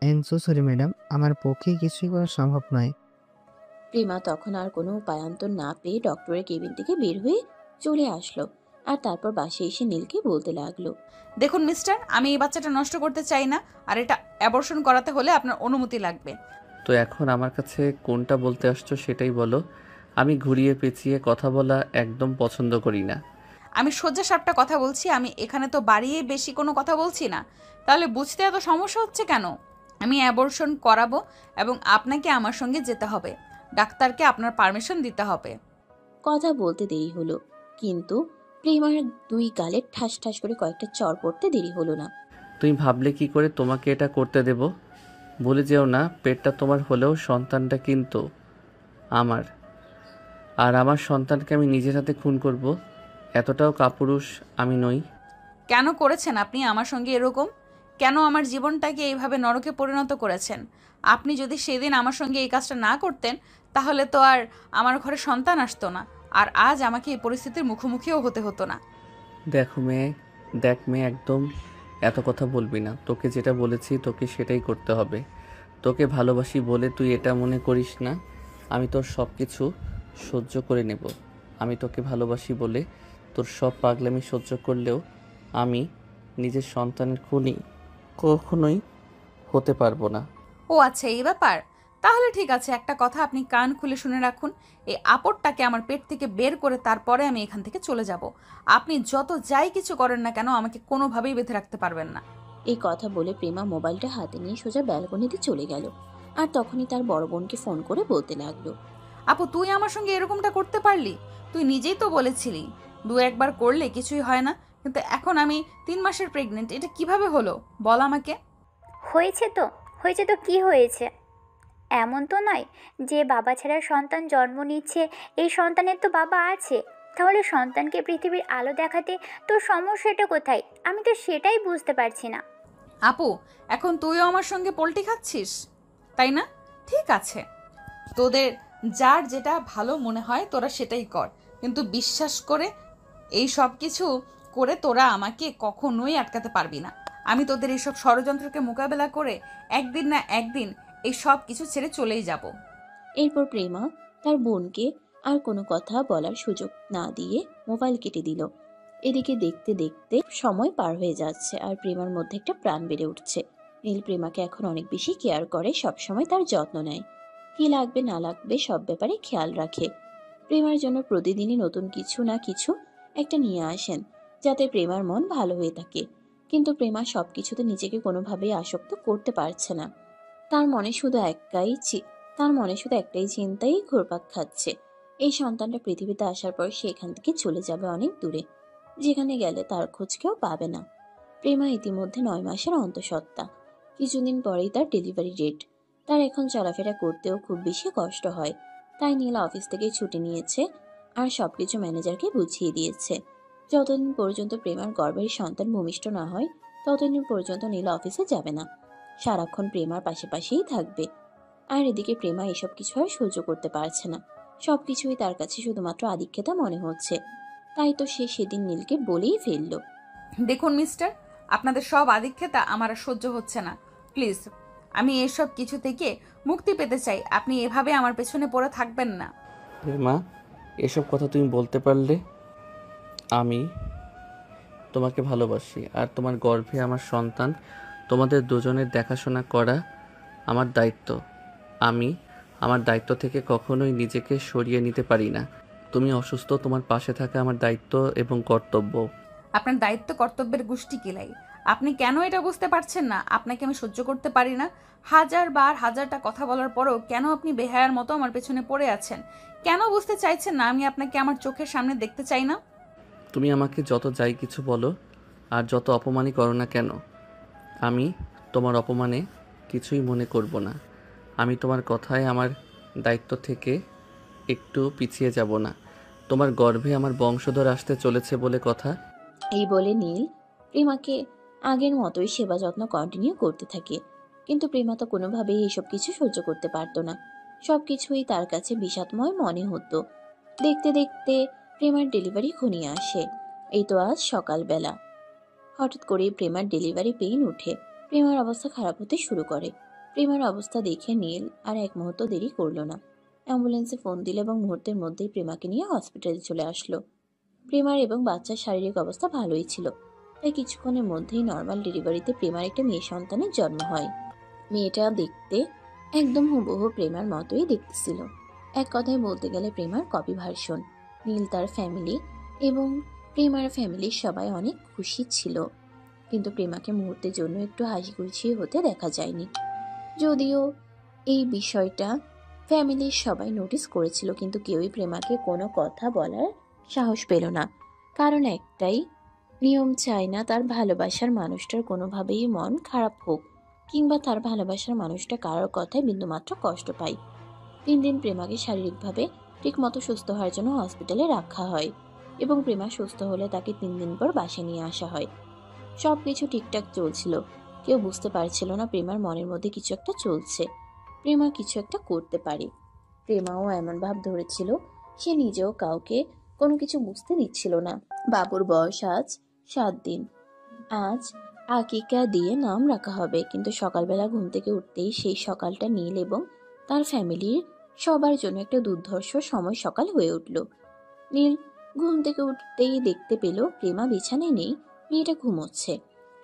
I am so sorry madam, আমার পক্ষে কিছুই করা সম্ভব নয়। প্রেমা তখন আর কোনো উপায়ান্তর না পেয়ে ডক্টরের কেবিন থেকে বের হয়ে চলে আসলো, আর তারপর বাসায় এসে নীলকে বলতে লাগলো, দেখুন মিস্টার, আমি এই বাচ্চাটা নষ্ট করতে চাই না, আর এটা অ্যাবর্শন করাতে হলে আপনার অনুমতি লাগবে। তো এখন আমার কাছে কোনটা বলতে আসছো সেটাই বলো। আমি ঘুরিয়ে পেঁচিয়ে কথা বলা একদম পছন্দ করি না। আমি সোজা সাপটা কথা বলছি, আমি এখানে তো বাড়িয়ে বেশি কোনো কথা বলছি না, তাহলে বুঝতে এত সমস্যা হচ্ছে কেন? আমি অ্যাবর্শন করাবো এবং আপনাকে আমার সঙ্গে যেতে হবে, ডাক্তারকে আপনার পারমিশন দিতে হবে। কথা বলতে দেরি হলো, কিন্তু প্রেমার দুই গালে ঠাস ঠাস করে কয়েকটা চড় পড়তে দেরি হলো না। তুমি ভাবলে কি করে তোমাকে এটা করতে দেব? ভুলে যেও না, পেটটা তোমার হলেও সন্তানটা কিন্তু আমার। আর আমার সন্তানকে আমি নিজের হাতে খুন করব, এতটাও কাপুরুষ আমি নই। কেন করেছেন আপনি আমার সঙ্গে এরকম? কেন আমার জীবনটাকে এইভাবে নরকে পরিণত করেছেন? আপনি যদি সেদিন আমার সঙ্গে এই কাজটা না করতেন, তাহলে তো আর আমার ঘরে সন্তান আসতো না, আর আজ আমাকে এই পরিস্থিতির মুখোমুখিও হতে হতো না। দেখ মেয়ে, একদম এত কথা বলবি না। তোকে যেটা বলেছি তোকে সেটাই করতে হবে। তোকে ভালোবাসি বলে তুই এটা মনে করিস না আমি তোর সব কিছু সহ্য করে নেব। আমি তোকে ভালোবাসি বলে তোর সব পাগলামি সহ্য করলেও আমি নিজের সন্তানের খুনি কখনোই হতে পারবো না। ও আচ্ছা, এই ব্যাপার। তাহলে ঠিক আছে, একটা কথা আপনি কান খুলে শুনে রাখুন, এই আপদটাকে আমার পেট থেকে বের করে তারপরে আমি এখান থেকে চলে যাব। আপনি যত যাই কিছু করেন না কেন, আমাকে কোনোভাবেই বেঁধে রাখতে পারবেন না। এই কথা বলে প্রেমা মোবাইলটা হাতে নিয়ে সোজা ব্যালকনিতে চলে গেল, আর তখনই তার বড় বোনকে ফোন করে বলতে লাগলো, আপু, তুই আমার সঙ্গে এরকমটা করতে পারলি? তুই নিজেই তো বলেছিলি দু একবার করলে কিছুই হয় না, কিন্তু এখন আমি 3 মাসের প্রেগনেন্ট, এটা কিভাবে হলো বল আমাকে। হয়েছে তো কি হয়েছে? এমন তো নয় যে বাবা ছাড়া সন্তান জন্ম নিচ্ছে, এই সন্তানের তো বাবা আছে। তাহলে সন্তানকে পৃথিবীর আলো দেখাতে তোর সমস্যাটা কোথায়? আমি তো সেটাই বুঝতে পারছি না। আপু, এখন তুইও আমার সঙ্গে পোল্টি খাচ্ছিস, তাই না? ঠিক আছে, তোদের যার যেটা ভালো মনে হয় তোরা সেটাই কর, কিন্তু বিশ্বাস করে এই সব কিছু করে তোরা আমাকে কখনোই আটকাতে পারবি না। আমি তোদের এইসব ষড়যন্ত্রকে মোকাবেলা করে একদিন না একদিন এই সব কিছু ছেড়ে চলেই যাব। এরপর প্রেমা তার বোনকে আর কোনো কথা বলার সুযোগ না দিয়ে মোবাইল কেটে দিল। এদিকে দেখতে দেখতে সময় পার হয়ে যাচ্ছে, আর প্রেমার মধ্যে একটা প্রাণ বেড়ে উঠছে। নীল প্রেমাকে এখন অনেক বেশি কেয়ার করে, সবসময় তার যত্ন নেয়, কি লাগবে না লাগবে সব ব্যাপারে খেয়াল রাখে। প্রেমার জন্য প্রতিদিনই নতুন কিছু না কিছু একটা নিয়ে আসেন, যাতে প্রেমার মন ভালো হয়ে থাকে। কিন্তু প্রেমা সবকিছুতে নিজেকে কোনোভাবেই আসক্ত করতে পারছে না। তার মনে শুধু একটাই চিন্তাই ঘুরপাক খাচ্ছে, এই সন্তানটা পৃথিবীতে আসার পর সে এখান থেকে চলে যাবে অনেক দূরে, যেখানে গেলে তার খোঁজ কেউ পাবে না। প্রেমা ইতিমধ্যে 9 মাসের অন্তঃসত্ত্বা, কিছুদিন পরেই তার ডেলিভারি ডেট। তার এখন চলাফেরা করতেও খুব বেশি কষ্ট হয়, তাই নীলা অফিস থেকে ছুটি নিয়েছে আর সবকিছু ম্যানেজারকে বুঝিয়ে দিয়েছে। যতদিন পর্যন্ত প্রেমার গর্ভের সন্তান ভূমিষ্ঠ না হয় ততদিন পর্যন্ত নীলা অফিসে যাবে না, সারাক্ষণ প্রেমার পাশেই থাকবে। আর এদিকে প্রেমা এসব কিছু আর সহ্য করতে পারছে না, সবকিছুই তার কাছে শুধুমাত্র আদিক্ষেতা মনে হচ্ছে। তাই তো সে সেদিন নীলকে বলেই ফেললো, দেখুন মিস্টার, আপনাদের সব আদিক্ষেতা আমার আর সহ্য হচ্ছে না। প্লিজ, আমি এসব কিছু থেকে মুক্তি পেতে চাই, আপনি এভাবে আমার পেছনে পড়ে থাকবেন না। মা, এসব কথা তুমি বলতে পারলে? আমি তোমাকে ভালোবাসি, আর তোমার গর্ভে আমার সন্তান, তোমাদের দুজনের দেখাশোনা করা আমার দায়িত্ব। আমি আমার দায়িত্ব থেকে কখনোই নিজেকে সরিয়ে নিতে পারি না। তুমি অসুস্থ, তোমার পাশে থাকা আমার দায়িত্ব এবং কর্তব্য। আপনার দায়িত্ব কর্তব্যের গোষ্ঠী কিলাই। আপনি কেন এটা বুঝতে পারছেন না? আপনাকে আমি সহ্য করতে পারি না। হাজারটা কথা বলার পরও কেন আপনি বেহায়ার মতো আমার পেছনে পড়ে আছেন? কেন বুঝতে চাইছেন না আমি আপনাকে আমার চোখের সামনে দেখতে চাই না? তুমি আমাকে যত যাই কিছু বলো আর যত অপমানই করো না কেন, আমি তোমার অপমানে কিছুই মনে করব না। আমি তোমার কথায় আমার দায়িত্ব থেকে একটু পিছিয়ে যাব না। তোমার গর্ভে আমার বংশধর আসতে চলেছে বলে কথা। এই বলে নীল প্রেমাকে আগের মতোই সেবা যত্ন কন্টিনিউ করতে থাকে। কিন্তু প্রেমা তো কোনোভাবেই এইসব কিছু সহ্য করতে পারতো না। সবকিছুই তার কাছে বিষাদময় মনে হতো। দেখতে দেখতে প্রেমার ডেলিভারি ঘনিয়ে আসে। এই তো আজ সকালবেলা হঠাৎ করে প্রেমার ডেলিভারি পেইন উঠে। প্রেমার অবস্থা খারাপ হতে শুরু করে। প্রেমার অবস্থা দেখে নীল আর এক মুহূর্ত দেরি করলো না। অ্যাম্বুলেন্সে ফোন দিল এবং মুহূর্তের মধ্যেই প্রেমাকে নিয়ে হসপিটালে চলে আসলো। প্রেমার এবং বাচ্চার শারীরিক অবস্থা ভালোই ছিল, তাই কিছুক্ষণের মধ্যেই নর্মাল ডেলিভারিতে প্রেমার একটা মেয়ে সন্তানের জন্ম হয়। মেয়েটা দেখতে একদম হুবহু প্রেমার মতোই দেখতেছিল। এক কথায় বলতে গেলে প্রেমার কপি ভার্সন। নীল, তার ফ্যামিলি এবং প্রেমার ফ্যামিলির সবাই অনেক খুশি ছিল, কিন্তু প্রেমাকে মুহূর্তের জন্য একটু হাসি খুশি হতে দেখা যায়নি। যদিও এই বিষয়টা ফ্যামিলির সবাই নোটিস করেছিল, কিন্তু কেউই প্রেমাকে কোনো কথা বলার সাহস পেল না। কারণ একটাই নিয়ম, চায় না তার ভালোবাসার মানুষটার কোনোভাবেই মন খারাপ হোক, কিংবা তার ভালোবাসার মানুষটা কারোর কথায় বিন্দুমাত্র কষ্ট পায়। দিন দিন প্রেমাকে শারীরিকভাবে ঠিকমতো সুস্থ হওয়ার জন্য হসপিটালে রাখা হয় এবং প্রেমা সুস্থ হলে তাকে 3 দিন পর বাসায় নিয়ে আসা হয়। সব কিছু ঠিকঠাক চলছিল। কেউ বুঝতে পারছিল না প্রেমার মনের মধ্যে কিছু একটা চলছে, প্রেমা কিছু একটা করতে পারে। প্রেমাও এমন ভাব ধরেছিল সে নিজেও কাউকে কোনো কিছু বুঝতে দিচ্ছিল না। বাবুর বয়স আজ 7 দিন। আজ আকিকা দিয়ে নাম রাখা হবে, কিন্তু সকালবেলা ঘুম থেকে উঠতেই সেই সকালটা নীল এবং তার ফ্যামিলির সবার জন্য একটা দুর্ধর্ষ সময় সকাল হয়ে উঠল। নীল ঘুম থেকে উঠতেই দেখতে পেল প্রেমা বিছানায় নেই, মেয়েটা ঘুমোচ্ছে।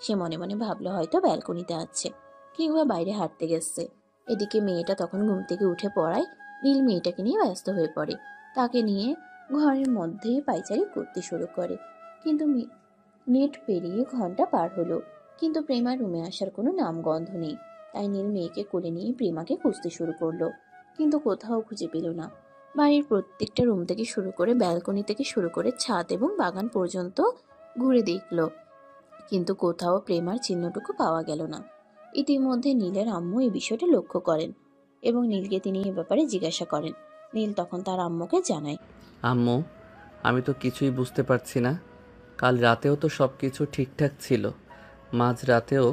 সে মনে মনে ভাবলো হয়তো ব্যালকনিতে আছে কিংবা বাইরে হাঁটতে গেছে। এদিকে মেয়েটা তখন ঘুম থেকে উঠে পড়ায় নীল মেয়েটাকে নিয়ে ব্যস্ত হয়ে পড়ে। তাকে নিয়ে ঘরের মধ্যেই পায়চারি করতে শুরু করে। কিন্তু নেট পেরিয়ে ঘন্টা পার হলো, কিন্তু প্রেমার রুমে আসার কোনো নামগন্ধ নেই। তাই নীল মেয়েকে কোলে নিয়ে প্রেমাকে খুঁজতে শুরু করলো, কিন্তু কোথাও খুঁজে পেল না। বাড়ির প্রত্যেকটা রুম থেকে শুরু করে ব্যালকনি থেকে শুরু করে ছাদ এবং বাগান পর্যন্ত ঘুরে দেখলো, কিন্তু কোথাও প্রেমার চিহ্নটুকু পাওয়া গেল না। ইতিমধ্যে নীলের আম্মু এই বিষয়টা লক্ষ্য করেন এবং নীলকে তিনি এ ব্যাপারে জিজ্ঞাসা করেন। নীল তখন তার আম্মুকে জানায়, আম্মু, আমি তো কিছুই বুঝতে পারছি না। কাল রাতেও তো সব কিছু ঠিকঠাক ছিল। মাঝ রাতেও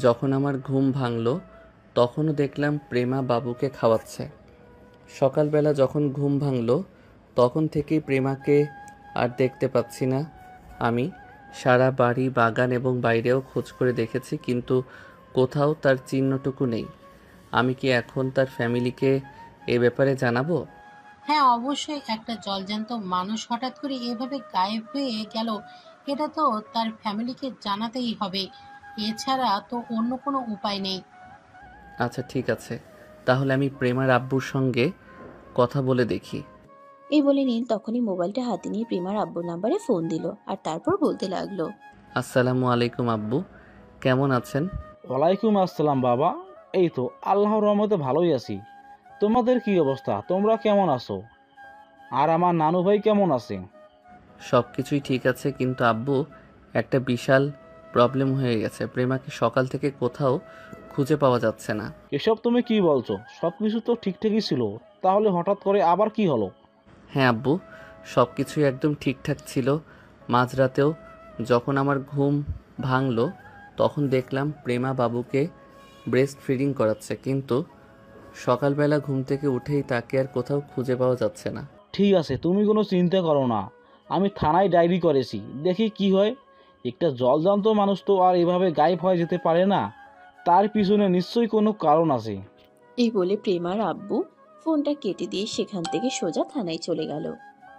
যখন আমার ঘুম ভাঙলো তখনও দেখলাম প্রেমা বাবুকে খাওয়াচ্ছে। সকালবেলা যখন ঘুম ভাঙলো তখন থেকেই প্রেমাকে আর দেখতে পাচ্ছি না। আমি সারা বাড়ি, বাগান এবং বাইরেও খোঁজ করে দেখেছি, কিন্তু কোথাও তার চিহ্নটুকু নেই। আমি কি এখন তার ফ্যামিলিকে এ ব্যাপারে জানাবো? হ্যাঁ, অবশ্যই। একটা জলজ্যান্ত মানুষ হঠাৎ করে এভাবে গায়েব হয়ে গেল, এটা তো তার ফ্যামিলিকে জানাতেই হবে। এছাড়া তো অন্য কোনো উপায় নেই। আচ্ছা ঠিক আছে, তাহলে আমি প্রেমার আব্বুর সঙ্গে কথা বলে দেখি। এই বলে নীল তখনই মোবাইলটা হাতে নিয়ে প্রেমার আব্বুর নাম্বারে ফোন দিল আর তারপর বলতে লাগলো, আসসালামু আলাইকুম আব্বু, কেমন আছেন? ওয়ালাইকুম আসসালাম বাবা। এই তো আল্লাহর রহমতে ভালোই আছি। তোমাদের কি অবস্থা? তোমরা কেমন আছো? আর আমার নানু ভাই কেমন আছে? সব কিছুই ঠিক আছে, কিন্তু আব্বু একটা বিশাল প্রবলেম হয়ে গেছে। প্রেমাকে সকাল থেকে কোথাও খুঁজে পাওয়া যাচ্ছে না। এসব তুমি কি বলছো? সব কিছু তো ঠিকঠাকই ছিল, তাহলে হঠাৎ করে আবার কি হলো? হ্যাঁ আব্বু, সব কিছুই একদম ঠিকঠাক ছিল। মাঝরাতেও যখন আমার ঘুম ভাঙলো তখন দেখলাম প্রেমা বাবুকে ব্রেস্ট ফিডিং করাচ্ছে, কিন্তু সকালবেলা ঘুম থেকে উঠেই তাকে আর কোথাও খুঁজে পাওয়া যাচ্ছে না। ঠিক আছে, তুমি কোনো চিন্তা করো না। আমি থানায় ডায়েরি করেছি, দেখি কি হয়। একটা জলজান্ত মানুষ তো আর এভাবে গায়েব হয়ে যেতে পারে না। তার পিছনে নিশ্চয়ই কোনো কারণ আছে। এই বলে প্রেমার আব্বু ফোনটা কেটে দিয়ে সেখান থেকে সোজা থানায় চলে গেল।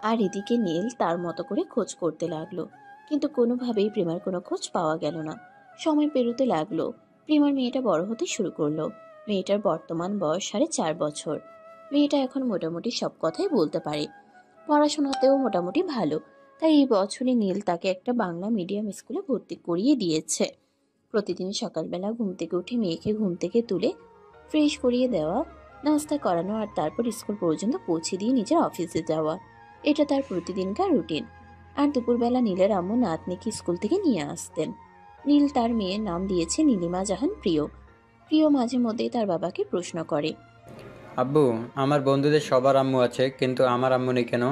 আর এদিকে নীল তার মতো করে খোঁজ করতে লাগলো, কিন্তু কোনোভাবেই প্রেমার কোনো খোঁজ পাওয়া গেল না। সময় পেরোতে লাগলো। প্রেমার মেয়েটা বড় হতে শুরু করলো। মেয়েটার বর্তমান বয়স 4.5 বছর। মেয়েটা এখন মোটামুটি সব কথাই বলতে পারে। পড়াশোনাতেও মোটামুটি ভালো, তাই এই বছরই নীল তাকে একটা বাংলা মিডিয়াম স্কুলে ভর্তি করিয়ে দিয়েছে। প্রতিদিন সকালবেলা ঘুম থেকে উঠে মেয়েকে ঘুম থেকে তুলে ফ্রেশ করিয়ে দেওয়া, নাস্তা করানো আর তারপর স্কুল পর্যন্ত পৌঁছে দিয়ে নিজের অফিসে যাওয়া, এটা তার প্রতিদিনকার রুটিন। আর দুপুরবেলা নীলের আম্মু নাতনিকে স্কুল থেকে নিয়ে আসতেন। নীল তার মেয়ের নাম দিয়েছে নীলিমা জাহান প্রিয়। প্রিয় মাঝে মধ্যেই তার বাবাকে প্রশ্ন করে, আব্বু, আমার বন্ধুদের সবার আম্মু আছে, কিন্তু আমার আম্মু নেই কেন?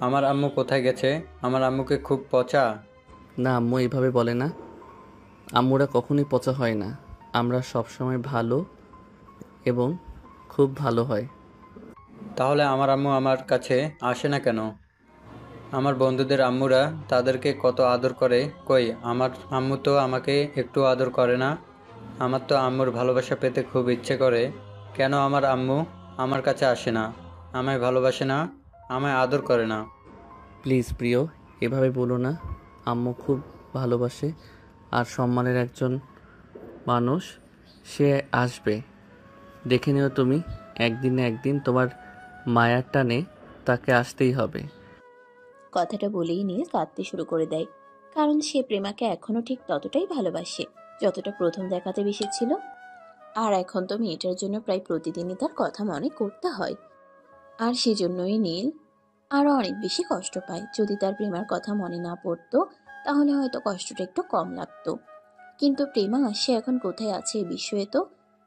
আমার আম্মু কোথায় গেছে? আমার আম্মুকে খুব পচা। না, আম্মু এইভাবে বলে না। আম্মুরা কখনোই পচা হয় না। আমরা সবসময় ভালো এবং খুব ভালো হয়। তাহলে আমার আম্মু আমার কাছে আসে না কেন? আমার বন্ধুদের আম্মুরা তাদেরকে কত আদর করে, কই আমার আম্মু তো আমাকে একটু আদর করে না। আমার তো আম্মুর ভালোবাসা পেতে খুব ইচ্ছে করে। কেন আমার আম্মু আমার কাছে আসে না? আমায় ভালোবাসে না, আমায় আদর করে না। প্লিজ প্রিয়, এভাবে বলো না। আম্মু খুব ভালোবাসে আর সম্মানের একজন মানুষ। সে আসবে, দেখে নিও তুমি। একদিন না একদিন তোমার মায়ার টানে তাকে আসতেই হবে। কথাটা বলেই নীল কাঁদতে শুরু করে দেয়, কারণ সে প্রেমাকে এখনো ঠিক ততটাই ভালোবাসে যতটা প্রথম দেখাতে বেসেছিল। আর এখন তো মেয়েটার জন্য প্রায় প্রতিদিনই তার কথা মনে করতে হয়। আর সেজন্যই নীল আরো অনেক বেশি কষ্ট পায়। যদি তার প্রেমার কথা মনে না পড়তো তাহলে হয়তো কষ্টটা একটু কম লাগতো। কিন্তু প্রেমা সে এখন কোথায় আছে এ বিষয়ে তো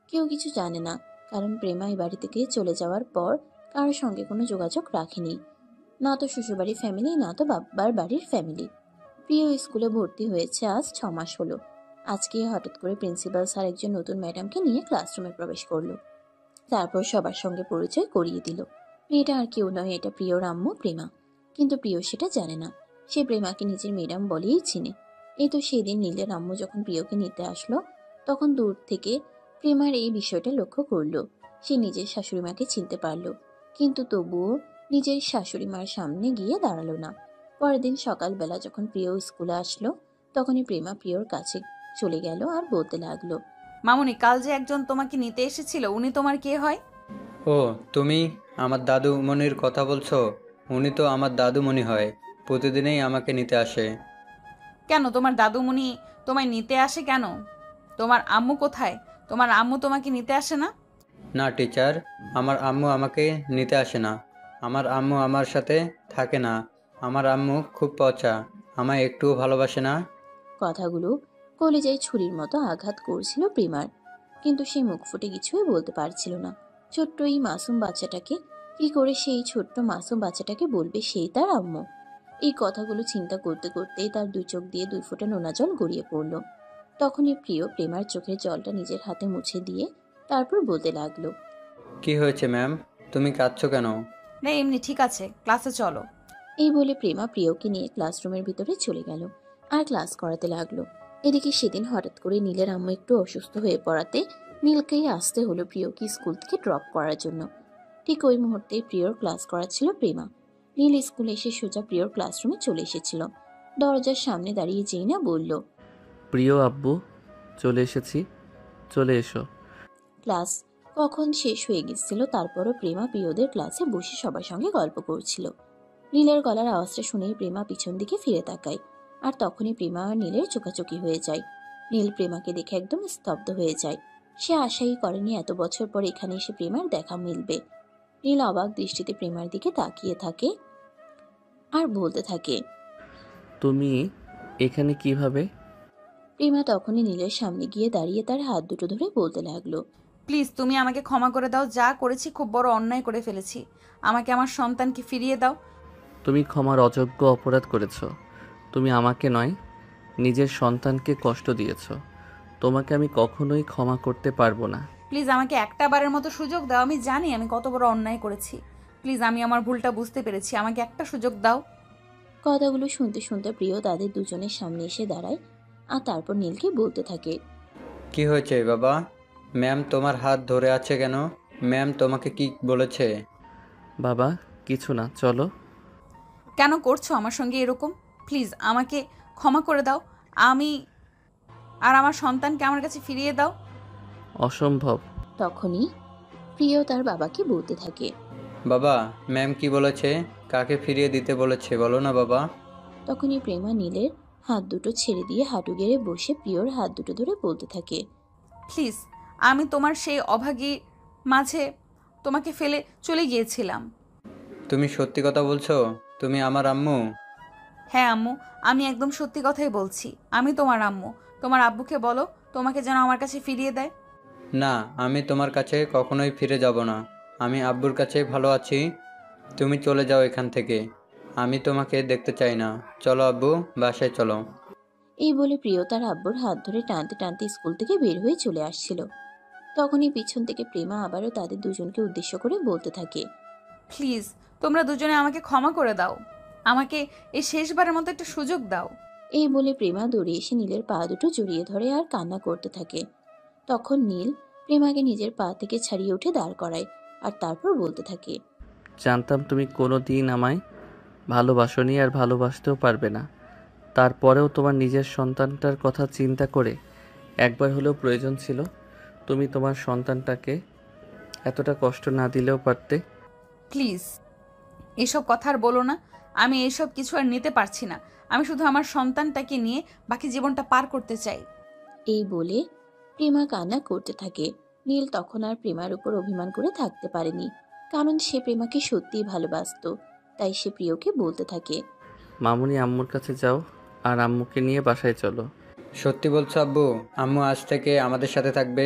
কেউ কিছু জানে না, কারণ প্রেমা এই বাড়ি থেকে চলে যাওয়ার পর কারোর সঙ্গে কোনো যোগাযোগ রাখেনি, না তো শ্বশুরবাড়ির ফ্যামিলি, না তো বাবার বাড়ির ফ্যামিলি। প্রিয় স্কুলে ভর্তি হয়েছে আজ 6 মাস হলো। আজকে হঠাৎ করে প্রিন্সিপাল স্যার একজন নতুন ম্যাডামকে নিয়ে ক্লাসরুমে প্রবেশ করলো। তারপর সবার সঙ্গে পরিচয় করিয়ে দিল। মেয়েটা আর কেউ নয়, এটা প্রিয়র আম্মু প্রেমা। কিন্তু প্রিয় সেটা জানে না। সে প্রেমাকে নিজের ম্যাডাম বলেই চিনে। এই তো সেদিন নীলের আম্মু যখন প্রিয়কে নিতে আসলো, তখন দূর থেকে প্রেমার এই বিষয়টা লক্ষ্য করলো। সে নিজের শাশুড়ি মাকে চিনতে পারলো, কিন্তু তবুও নিজের শাশুড়ি মার সামনে গিয়ে দাঁড়ালো না। পরের দিন সকালবেলা যখন প্রিয় স্কুলে আসলো, তখনই প্রেমা প্রিয়র কাছে চলে গেল আর বলতে লাগলো, মামুনি, কাল যে একজন তোমাকে নিতে এসেছিল, উনি তোমার কে হয়? ও, তুমি আমার দাদুমণির কথা বলছো? উনি তো আমার দাদুমণি হয়, প্রতিদিনই আমাকে নিতে আসে। কেন তোমার দাদুমণি তোমায় নিতে আসে কেন? তোমার আম্মু কোথায়? তোমার আম্মু তোমাকে নিতে আসে না? না টিচার, আমার আম্মু আমাকে নিতে আসে না। আমার আম্মু আমার সাথে থাকে না। আমার আম্মু খুব পচা, আমায় একটুও ভালোবাসে না। কথাগুলো কলিজায় ছুরির মতো আঘাত করছিল প্রেমার, কিন্তু সে মুখ ফুটে কিছুই বলতে পারছিল না। ছোট্ট এই মাসুম বাচ্চাটাকে কি করে সেই ছোট্ট মাসুম বাচ্চাটাকে বলবে সেই তার আম্মু? এই কথাগুলো চিন্তা করতে করতেই তার 2 চোখ দিয়ে 2 ফোঁটা নোনা জল গড়িয়ে পড়ল। তখনই প্রিয় প্রেমার চোখের জলটা নিজের হাতে মুছে দিয়ে তারপর বলতে লাগলো, কি হয়েছে ম্যাম, তুমি কাঁদছো কেন? না, এমনি। ঠিক আছে, ক্লাসে চলো। এই বলে প্রেমা প্রিয়কে নিয়ে ক্লাসরুমের ভিতরে চলে গেল আর ক্লাস করাতে লাগলো। এদিকে সেদিন হঠাৎ করে নীলের আম্মু একটু অসুস্থ হয়ে পড়াতে নীলকেই আসতে হলো প্রিয়কে স্কুল থেকে ড্রপ করার জন্য। ঠিক ওই মুহূর্তে প্রিয়র ক্লাস করাচ্ছিল প্রেমা। নীল স্কুলে এসে সোজা প্রিয়র ক্লাসরুমে চলে এসেছিল। দরজার সামনে দাঁড়িয়ে যেই না বলল, প্রিয় আব্বু, চলে এসেছি, চলে এসো। ক্লাস কখন শেষ হয়ে গেছিল, তারপরও প্রেমা প্রিয়দের ক্লাসে বসে সবার সঙ্গে গল্প করছিল। নীলের গলার আওয়াজটা শুনেই প্রেমা পিছন দিকে ফিরে তাকায়, আর তখনই প্রেমা আর নীলের চোখাচোখি হয়ে যায়। নীল প্রেমাকে দেখে একদম স্তব্ধ হয়ে যায়। সে আশাই করেনি এত বছর পর এখানে এসে প্রেমার দেখা মিলবে। নীল অবাক দৃষ্টিতে প্রেমার দিকে তাকিয়ে থাকে আর বলতে থাকে, তুমি এখানে কিভাবে? প্রেমা তখনই নীলের সামনে গিয়ে দাঁড়িয়ে তার হাত দুটো ধরে বলতে লাগলো, প্লিজ তুমি আমাকে ক্ষমা করে দাও। যা করেছি খুব বড় অন্যায় করে ফেলেছি। আমাকে আমার সন্তানকে ফিরিয়ে দাও। তুমি ক্ষমার অযোগ্য অপরাধ করেছ। তুমি আমাকে নয়, নিজের সন্তানকে কষ্ট দিয়েছ। তোমাকে আমি কখনোই ক্ষমা করতে পারবো না। প্লিজ আমাকে একটা বারের মতো সুযোগ দাও। আমি জানি আমি কত বড় অন্যায় করেছি। প্লিজ, আমি আমার ভুলটা বুঝতে পেরেছি। আমাকে একটা সুযোগ দাও। কথাগুলো শুনতে শুনতে প্রিয় তাদের দুজনের সামনে এসে দাঁড়ায় আর তারপর নীলকে বলতে থাকে, কি হয়েছে বাবা? ম্যাম তোমার হাত ধরে আছে কেন? ম্যাম তোমাকে কি বলেছে? বাবা, কিছু না, চলো। কেন করছো আমার সঙ্গে এরকম? প্লিজ আমাকে ক্ষমা করে দাও। আমি আর আমার সন্তানকে আমার কাছে ফিরিয়ে দাও। অসম্ভব। তখনই প্রিয় তার বাবাকে বলতে থাকে, বাবা, ম্যাম কি বলেছে? কাকে ফিরিয়ে দিতে বলেছে বলো না বাবা। তখনই প্রেমা নীলের হাত দুটো ছেড়ে দিয়ে হাঁটু গেড়ে বসে প্রিয়র হাত দুটো ধরে বলতে থাকে, প্লিজ, আমি তোমার সেই অভাগী মাঝে তোমাকে ফেলে চলে গিয়েছিলাম। তুমি সত্যি কথা বলছো? তুমি আমার আম্মু? হ্যাঁ আম্মু, আমি একদম সত্যি কথাই বলছি। আমি তোমার আম্মু। তোমার আব্বুকে বলো তোমাকে যেন আমার কাছে ফিরিয়ে দেয়। না, আমি তোমার কাছে কখনোই ফিরে যাব না। আমি আব্বুর কাছে ভালো আছি। তুমি চলে যাও এখান থেকে। আমি তোমাকে দেখতে চাই না। চলো আব্বু, বাসায় চলো। এই বলে প্রিয় তার আব্বুর হাত ধরে টানতে টানতে স্কুল থেকে বের হয়ে চলে আসছিল। তখনই পিছন থেকে প্রেমা আবারও তাদের দুজনকে উদ্দেশ্য করে বলতে থাকে, প্লিজ, তোমরা দুজনে আমাকে ক্ষমা করে দাও। আমাকে এই শেষবারের মতো একটা সুযোগ দাও। এই বলে প্রেমা দৌড়ে এসে নীলের পা দুটো জড়িয়ে ধরে আর কান্না করতে থাকে। তখন নীল প্রেমাকে নিজের পা থেকে ছাড়িয়ে উঠে দাঁড় করায় আর তারপর বলতে থাকে, জানতাম তুমি কোনো দিন আমায় ভালোবাসোনি আর ভালোবাসতেও পারবে না। তারপরেও তোমার নিজের সন্তানটার কথা চিন্তা করে একবার হলেও প্রয়োজন ছিল তুমি তোমার সন্তানটাকে এতটা কষ্ট না দিলেও পারতে। প্লিজ, এসব কথা আর বলো না। আমি এসব কিছু আর নিতে পারছি না। আমি শুধু আমার সন্তানটাকে নিয়ে বাকি জীবনটা পার করতে চাই। এই বলে প্রেমা কান্না করতে থাকে। নীল তখন আর প্রেমার উপর অভিমান করে থাকতে পারেনি, কারণ সে প্রেমাকে সত্যিই ভালোবাসতো। তাই সে প্রিয়কে বলতে থাকে, মামুনি, আম্মুর কাছে যাও আর আম্মুকে নিয়ে বাসায় চলো। সত্যি বলছো আব্বু? আম্মু আজ থেকে আমাদের সাথে থাকবে?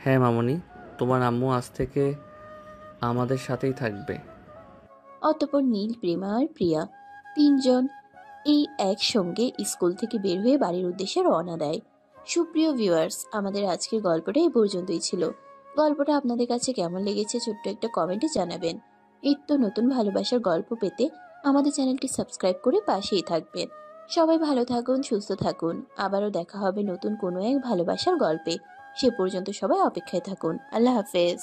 হ্যাঁ মামুনি, তোমার আম্মু আজ থেকে আমাদের সাথেই থাকবে। অতঃপর নীল, প্রেমা আর প্রিয়া তিনজন এই একসঙ্গে স্কুল থেকে বের হয়ে বাড়ির উদ্দেশ্যে রওনা দেয়। সুপ্রিয় ভিউয়ার্স, আমাদের আজকের গল্পটা এই পর্যন্তই ছিল। গল্পটা আপনাদের কাছে কেমন লেগেছে ছোট্ট একটা কমেন্টে জানাবেন। এই তো নতুন ভালোবাসার গল্প পেতে আমাদের চ্যানেলটি সাবস্ক্রাইব করে পাশেই থাকবেন। সবাই ভালো থাকুন, সুস্থ থাকুন। আবারও দেখা হবে নতুন কোনো এক ভালোবাসার গল্পে। সে পর্যন্ত সবাই অপেক্ষায় থাকুন। আল্লাহ হাফেজ।